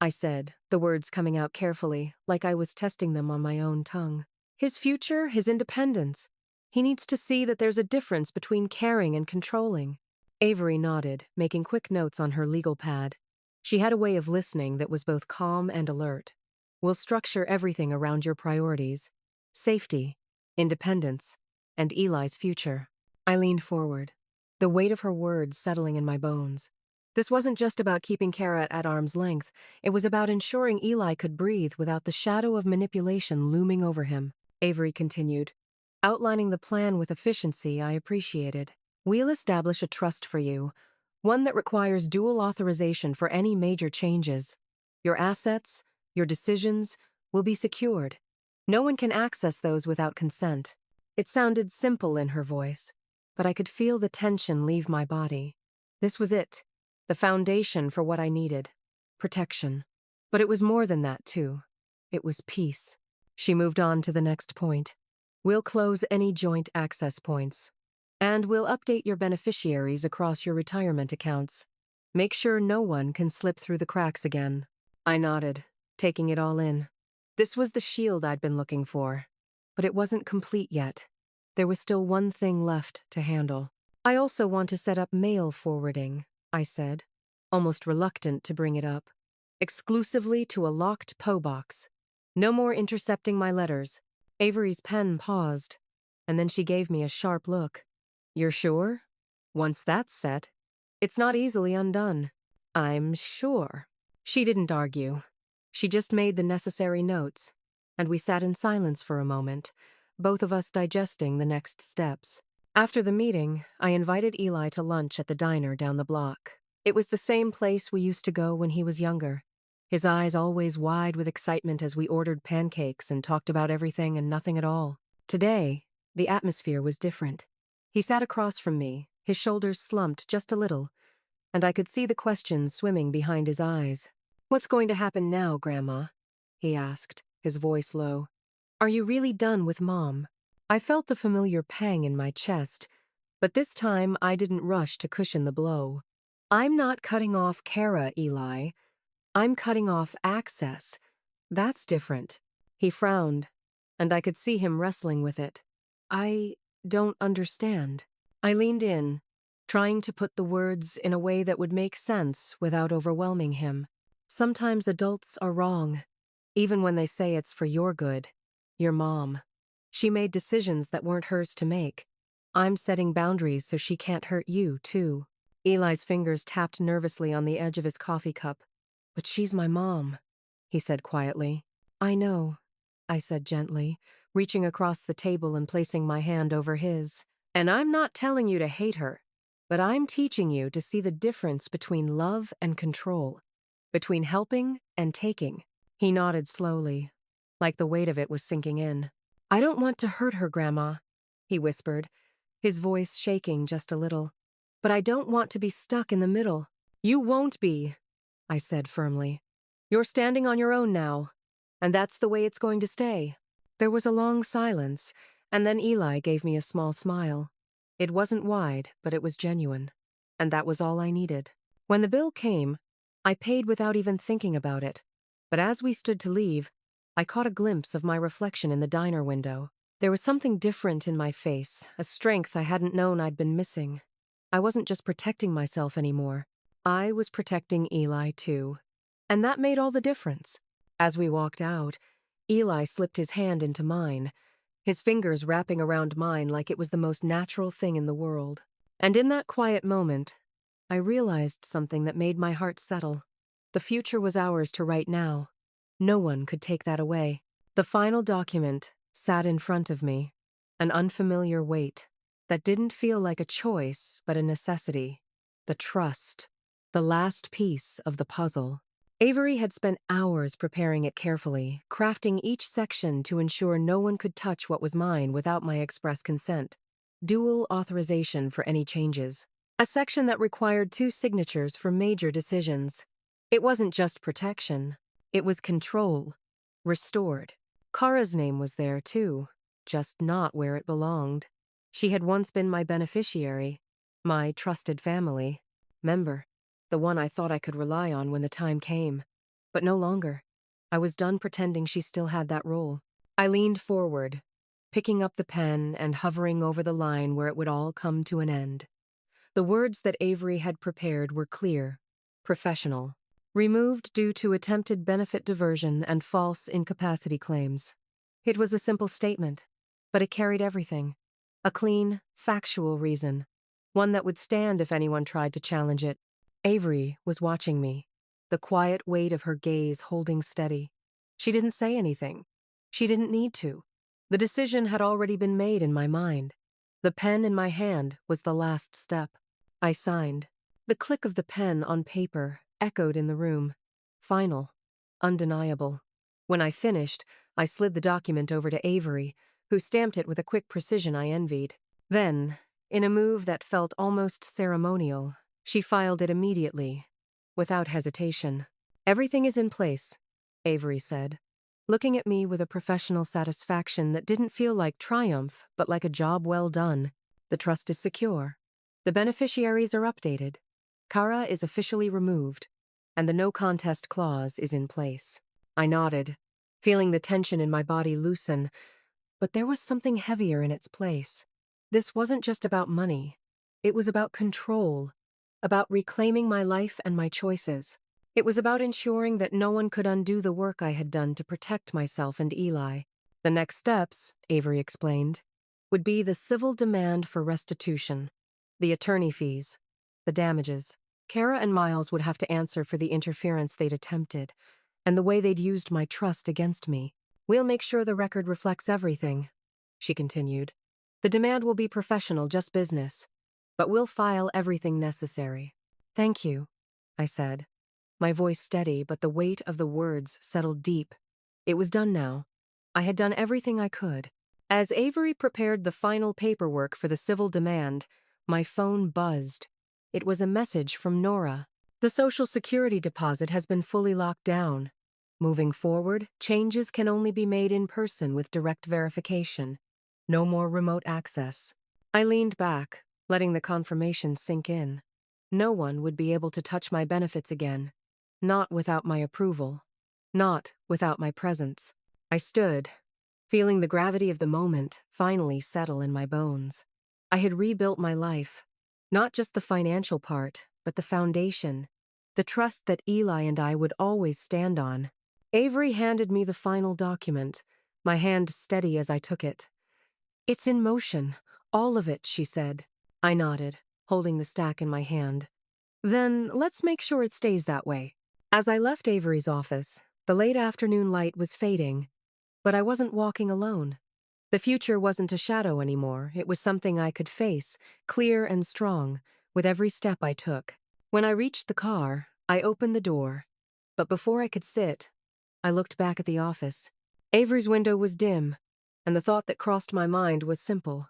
I said, the words coming out carefully, like I was testing them on my own tongue. His future, his independence. He needs to see that there's a difference between caring and controlling. Avery nodded, making quick notes on her legal pad. She had a way of listening that was both calm and alert. We'll structure everything around your priorities. Safety, independence, and Eli's future. I leaned forward, the weight of her words settling in my bones. This wasn't just about keeping Kara at arm's length. It was about ensuring Eli could breathe without the shadow of manipulation looming over him. Avery continued, outlining the plan with efficiency I appreciated. We'll establish a trust for you, one that requires dual authorization for any major changes. Your assets, your decisions, will be secured. No one can access those without consent. It sounded simple in her voice, but I could feel the tension leave my body. This was it. The foundation for what I needed. Protection. But it was more than that, too. It was peace. She moved on to the next point. We'll close any joint access points. And we'll update your beneficiaries across your retirement accounts. Make sure no one can slip through the cracks again. I nodded, taking it all in. This was the shield I'd been looking for. But it wasn't complete yet. There was still one thing left to handle. I also want to set up mail forwarding, I said, almost reluctant to bring it up. Exclusively to a locked PO box. No more intercepting my letters. Avery's pen paused, and then she gave me a sharp look. You're sure? Once that's set, it's not easily undone. I'm sure. She didn't argue. She just made the necessary notes, and we sat in silence for a moment, both of us digesting the next steps. After the meeting, I invited Eli to lunch at the diner down the block. It was the same place we used to go when he was younger. His eyes always wide with excitement as we ordered pancakes and talked about everything and nothing at all. Today, the atmosphere was different. He sat across from me, his shoulders slumped just a little, and I could see the questions swimming behind his eyes. "What's going to happen now, Grandma?" he asked, his voice low. "Are you really done with Mom?" I felt the familiar pang in my chest, but this time I didn't rush to cushion the blow. "I'm not cutting off Kara, Eli. I'm cutting off access. That's different." He frowned, and I could see him wrestling with it. "I don't understand." I leaned in, trying to put the words in a way that would make sense without overwhelming him. Sometimes adults are wrong, even when they say it's for your good. Your mom. She made decisions that weren't hers to make. I'm setting boundaries so she can't hurt you, too. Eli's fingers tapped nervously on the edge of his coffee cup. "But she's my mom," he said quietly. "I know," I said gently, reaching across the table and placing my hand over his. "And I'm not telling you to hate her, but I'm teaching you to see the difference between love and control, between helping and taking." He nodded slowly, like the weight of it was sinking in. "I don't want to hurt her, Grandma," he whispered, his voice shaking just a little. "But I don't want to be stuck in the middle." "You won't be," I said firmly. "You're standing on your own now, and that's the way it's going to stay." There was a long silence, and then Eli gave me a small smile. It wasn't wide, but it was genuine, and that was all I needed. When the bill came, I paid without even thinking about it, but as we stood to leave, I caught a glimpse of my reflection in the diner window. There was something different in my face, a strength I hadn't known I'd been missing. I wasn't just protecting myself anymore. I was protecting Eli, too. And that made all the difference. As we walked out, Eli slipped his hand into mine, his fingers wrapping around mine like it was the most natural thing in the world. And in that quiet moment, I realized something that made my heart settle. The future was ours to write now. No one could take that away. The final document sat in front of me, an unfamiliar weight that didn't feel like a choice but a necessity. The trust. The last piece of the puzzle. Avery had spent hours preparing it carefully, crafting each section to ensure no one could touch what was mine without my express consent. Dual authorization for any changes. A section that required 2 signatures for major decisions. It wasn't just protection. It was control. Restored. Kara's name was there, too, just not where it belonged. She had once been my beneficiary, my trusted family member. The one I thought I could rely on when the time came. But no longer. I was done pretending she still had that role. I leaned forward, picking up the pen and hovering over the line where it would all come to an end. The words that Avery had prepared were clear, professional, removed due to attempted benefit diversion and false incapacity claims. It was a simple statement, but it carried everything. A clean, factual reason. One that would stand if anyone tried to challenge it. Avery was watching me, the quiet weight of her gaze holding steady. She didn't say anything. She didn't need to. The decision had already been made in my mind. The pen in my hand was the last step. I signed. The click of the pen on paper echoed in the room. Final. Undeniable. When I finished, I slid the document over to Avery, who stamped it with a quick precision I envied. Then, in a move that felt almost ceremonial, she filed it immediately, without hesitation. "Everything is in place," Avery said, looking at me with a professional satisfaction that didn't feel like triumph, but like a job well done. "The trust is secure. The beneficiaries are updated. Kara is officially removed. and the no contest clause is in place. I nodded, feeling the tension in my body loosen, but there was something heavier in its place. This wasn't just about money. It was about control, about reclaiming my life and my choices. It was about ensuring that no one could undo the work I had done to protect myself and Eli. The next steps, Avery explained, would be the civil demand for restitution, the attorney fees, the damages. Kara and Miles would have to answer for the interference they'd attempted, and the way they'd used my trust against me. We'll make sure the record reflects everything, she continued. The demand will be professional, just business, but we'll file everything necessary. Thank you, I said, my voice steady, but the weight of the words settled deep. It was done now. I had done everything I could. As Avery prepared the final paperwork for the civil demand, my phone buzzed. It was a message from Nora. The Social Security deposit has been fully locked down. Moving forward, changes can only be made in person with direct verification. No more remote access. I leaned back, letting the confirmation sink in. No one would be able to touch my benefits again. Not without my approval. Not without my presence. I stood, feeling the gravity of the moment finally settle in my bones. I had rebuilt my life. Not just the financial part, but the foundation. The trust that Eli and I would always stand on. Avery handed me the final document, my hand steady as I took it. It's in motion, all of it, she said. I nodded, holding the stack in my hand. Then let's make sure it stays that way. As I left Avery's office, the late afternoon light was fading, but I wasn't walking alone. The future wasn't a shadow anymore. It was something I could face, clear and strong, with every step I took. When I reached the car, I opened the door, but before I could sit, I looked back at the office. Avery's window was dim, and the thought that crossed my mind was simple.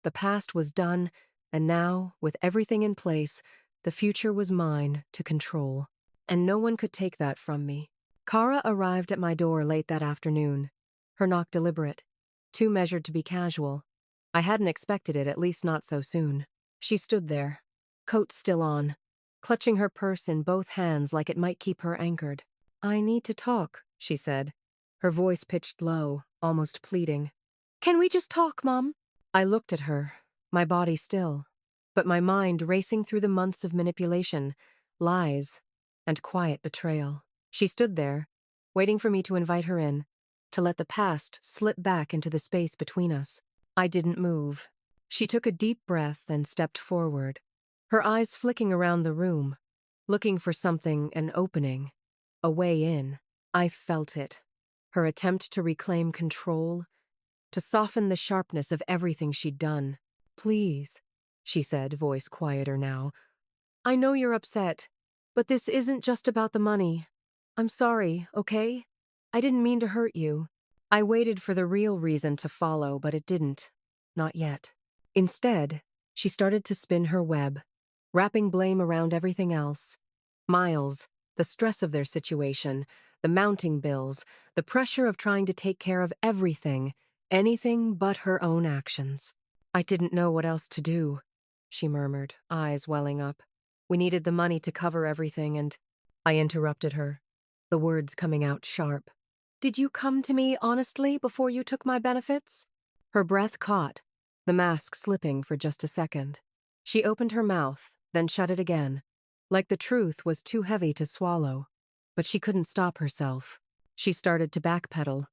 The past was done, and now, with everything in place, the future was mine to control. And no one could take that from me. Kara arrived at my door late that afternoon, her knock deliberate, too measured to be casual. I hadn't expected it, at least not so soon. She stood there, coat still on, clutching her purse in both hands like it might keep her anchored. I need to talk, she said, her voice pitched low, almost pleading. Can we just talk, Mom? I looked at her, my body still, but my mind racing through the months of manipulation, lies, and quiet betrayal. She stood there, waiting for me to invite her in, to let the past slip back into the space between us. I didn't move. She took a deep breath and stepped forward, her eyes flicking around the room, looking for something, an opening, a way in. I felt it. Her attempt to reclaim control, to soften the sharpness of everything she'd done. Please, she said, voice quieter now. I know you're upset, but this isn't just about the money. I'm sorry, okay? I didn't mean to hurt you. I waited for the real reason to follow, but it didn't. Not yet. Instead, she started to spin her web, wrapping blame around everything else. Miles, the stress of their situation, the mounting bills, the pressure of trying to take care of everything, anything but her own actions. I didn't know what else to do, she murmured, eyes welling up. We needed the money to cover everything, and I interrupted her, the words coming out sharp. Did you come to me honestly before you took my benefits? Her breath caught, the mask slipping for just a second. She opened her mouth, then shut it again, like the truth was too heavy to swallow. But she couldn't stop herself. She started to backpedal,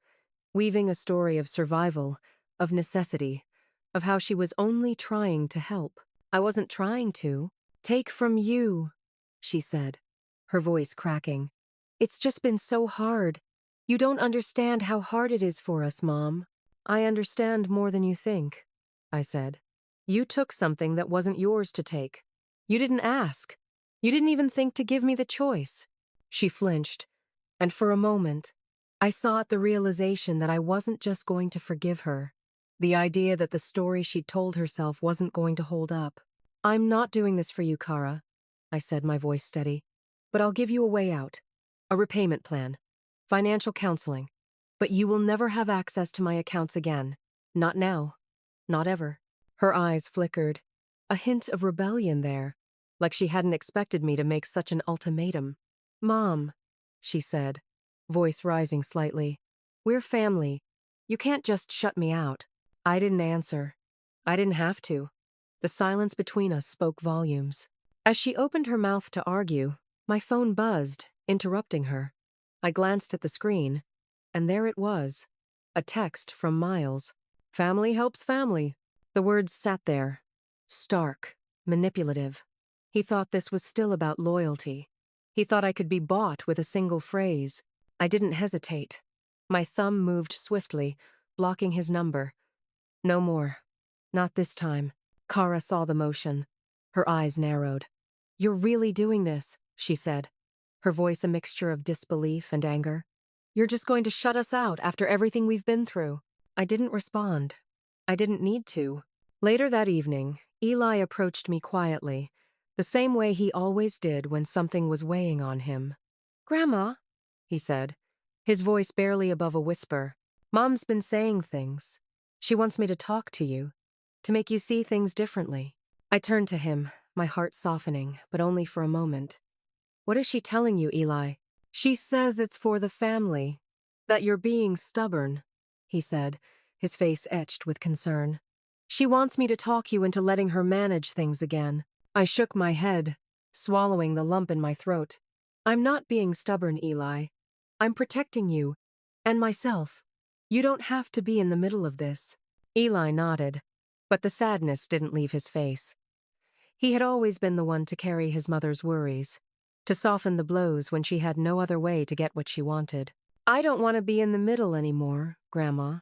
weaving a story of survival, of necessity, of how she was only trying to help. I wasn't trying to. Take from you, she said, her voice cracking. It's just been so hard. You don't understand how hard it is for us, Mom. I understand more than you think, I said. You took something that wasn't yours to take. You didn't ask. You didn't even think to give me the choice. She flinched, and for a moment, I saw at the realization that I wasn't just going to forgive her. The idea that the story she'd told herself wasn't going to hold up. I'm not doing this for you, Kara, I said, my voice steady. But I'll give you a way out. A repayment plan. Financial counseling. But you will never have access to my accounts again. Not now. Not ever. Her eyes flickered. A hint of rebellion there, like she hadn't expected me to make such an ultimatum. Mom, she said, voice rising slightly. We're family. You can't just shut me out. I didn't answer. I didn't have to. The silence between us spoke volumes. As she opened her mouth to argue, my phone buzzed, interrupting her. I glanced at the screen, and there it was. A text from Miles. Family helps family. The words sat there. Stark. Manipulative. He thought this was still about loyalty. He thought I could be bought with a single phrase. I didn't hesitate. My thumb moved swiftly, blocking his number. No more. Not this time. Kara saw the motion. Her eyes narrowed. You're really doing this, she said, her voice a mixture of disbelief and anger. You're just going to shut us out after everything we've been through. I didn't respond. I didn't need to. Later that evening, Eli approached me quietly, the same way he always did when something was weighing on him. Grandma, he said, his voice barely above a whisper. Mom's been saying things. She wants me to talk to you, to make you see things differently. I turned to him, my heart softening, but only for a moment. What is she telling you, Eli? She says it's for the family. That you're being stubborn, he said, his face etched with concern. She wants me to talk you into letting her manage things again. I shook my head, swallowing the lump in my throat. I'm not being stubborn, Eli. I'm protecting you, and myself. You don't have to be in the middle of this. Eli nodded, but the sadness didn't leave his face. He had always been the one to carry his mother's worries, to soften the blows when she had no other way to get what she wanted. I don't want to be in the middle anymore, Grandma,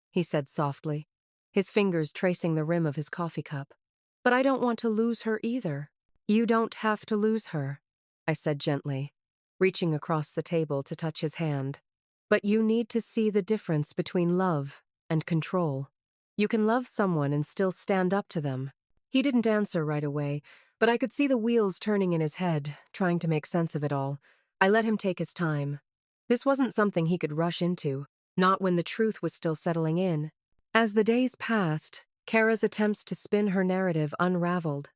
he said softly, his fingers tracing the rim of his coffee cup. But I don't want to lose her either. You don't have to lose her, I said gently, reaching across the table to touch his hand. But you need to see the difference between love and control. You can love someone and still stand up to them. He didn't answer right away, but I could see the wheels turning in his head, trying to make sense of it all. I let him take his time. This wasn't something he could rush into, not when the truth was still settling in. As the days passed, Kara's attempts to spin her narrative unraveled.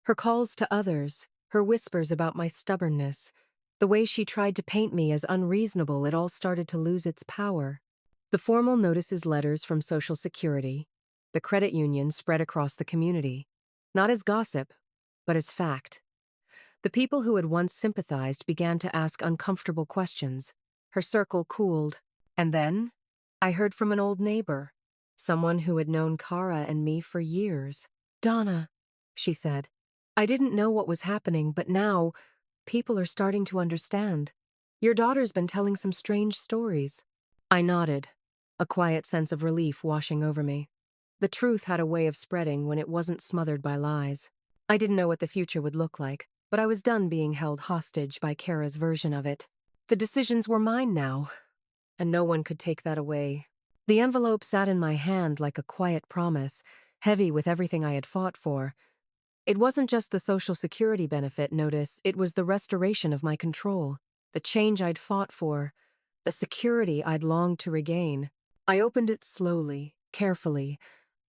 Her calls to others, her whispers about my stubbornness, the way she tried to paint me as unreasonable, it all started to lose its power. The formal notices letters from Social Security, the credit union spread across the community, not as gossip, but as fact. The people who had once sympathized began to ask uncomfortable questions. Her circle cooled. And then, I heard from an old neighbor, someone who had known Kara and me for years. Donna, she said, I didn't know what was happening, but now, people are starting to understand. Your daughter's been telling some strange stories. I nodded, a quiet sense of relief washing over me. The truth had a way of spreading when it wasn't smothered by lies. I didn't know what the future would look like, but I was done being held hostage by Kara's version of it. The decisions were mine now, and no one could take that away. The envelope sat in my hand like a quiet promise, heavy with everything I had fought for. It wasn't just the Social Security benefit notice, it was the restoration of my control, the change I'd fought for, the security I'd longed to regain. I opened it slowly, carefully,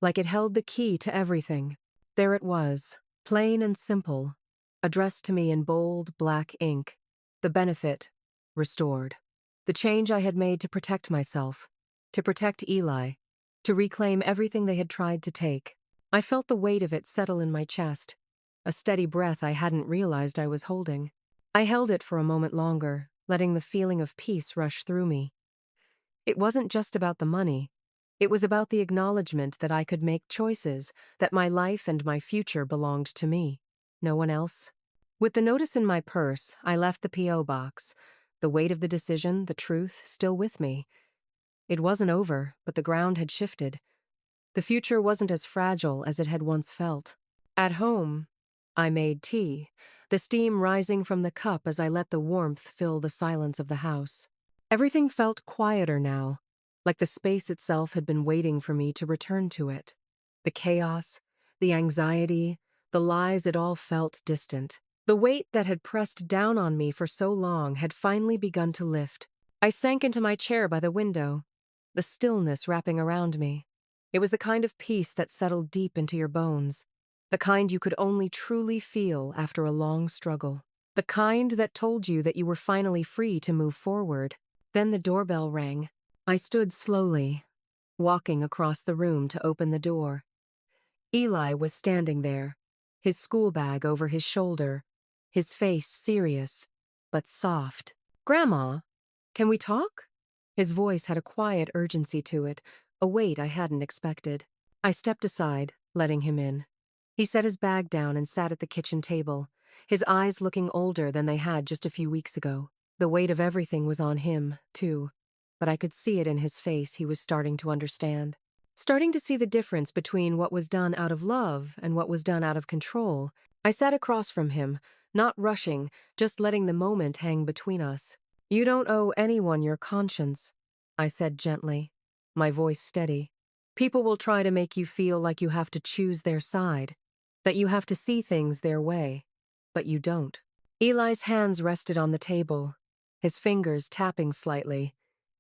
like it held the key to everything. There it was, plain and simple, addressed to me in bold, black ink. The benefit, restored. The change I had made to protect myself, to protect Eli, to reclaim everything they had tried to take. I felt the weight of it settle in my chest, a steady breath I hadn't realized I was holding. I held it for a moment longer, letting the feeling of peace rush through me. It wasn't just about the money. It was about the acknowledgement that I could make choices, that my life and my future belonged to me, no one else. With the notice in my purse, I left the P.O. box, the weight of the decision, the truth, still with me. It wasn't over, but the ground had shifted. The future wasn't as fragile as it had once felt. At home, I made tea, the steam rising from the cup as I let the warmth fill the silence of the house. Everything felt quieter now, like the space itself had been waiting for me to return to it. The chaos, the anxiety, the lies, it all felt distant. The weight that had pressed down on me for so long had finally begun to lift. I sank into my chair by the window, the stillness wrapping around me. It was the kind of peace that settled deep into your bones, the kind you could only truly feel after a long struggle. The kind that told you that you were finally free to move forward. Then the doorbell rang. I stood slowly, walking across the room to open the door. Eli was standing there, his school bag over his shoulder, his face serious, but soft. "Grandma, can we talk?" His voice had a quiet urgency to it, a weight I hadn't expected. I stepped aside, letting him in. He set his bag down and sat at the kitchen table, his eyes looking older than they had just a few weeks ago. The weight of everything was on him, too, but I could see it in his face. He was starting to understand. Starting to see the difference between what was done out of love and what was done out of control. I sat across from him, not rushing, just letting the moment hang between us. "You don't owe anyone your conscience," I said gently, my voice steady. "People will try to make you feel like you have to choose their side, that you have to see things their way, but you don't." Eli's hands rested on the table, his fingers tapping slightly,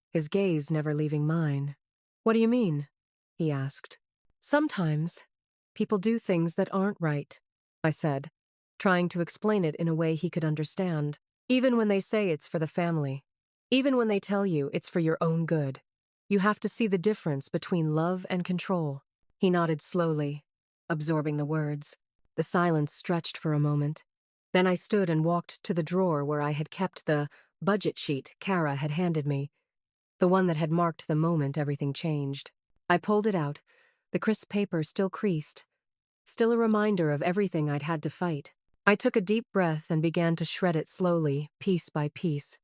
his gaze never leaving mine. "What do you mean?" he asked. "Sometimes people do things that aren't right," I said, trying to explain it in a way he could understand. "Even when they say it's for the family, even when they tell you it's for your own good, you have to see the difference between love and control." He nodded slowly, absorbing the words. The silence stretched for a moment. Then I stood and walked to the drawer where I had kept the budget sheet Kara had handed me, the one that had marked the moment everything changed. I pulled it out, the crisp paper still creased, still a reminder of everything I'd had to fight. I took a deep breath and began to shred it slowly, piece by piece.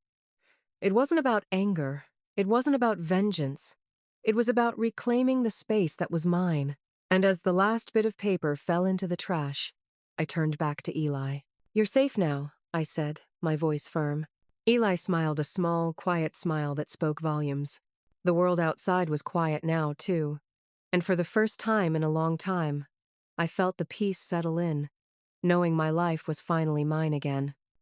It wasn't about anger. It wasn't about vengeance. It was about reclaiming the space that was mine. And as the last bit of paper fell into the trash, I turned back to Eli. "You're safe now," I said, my voice firm. Eli smiled a small, quiet smile that spoke volumes. The world outside was quiet now, too. And for the first time in a long time, I felt the peace settle in, knowing my life was finally mine again.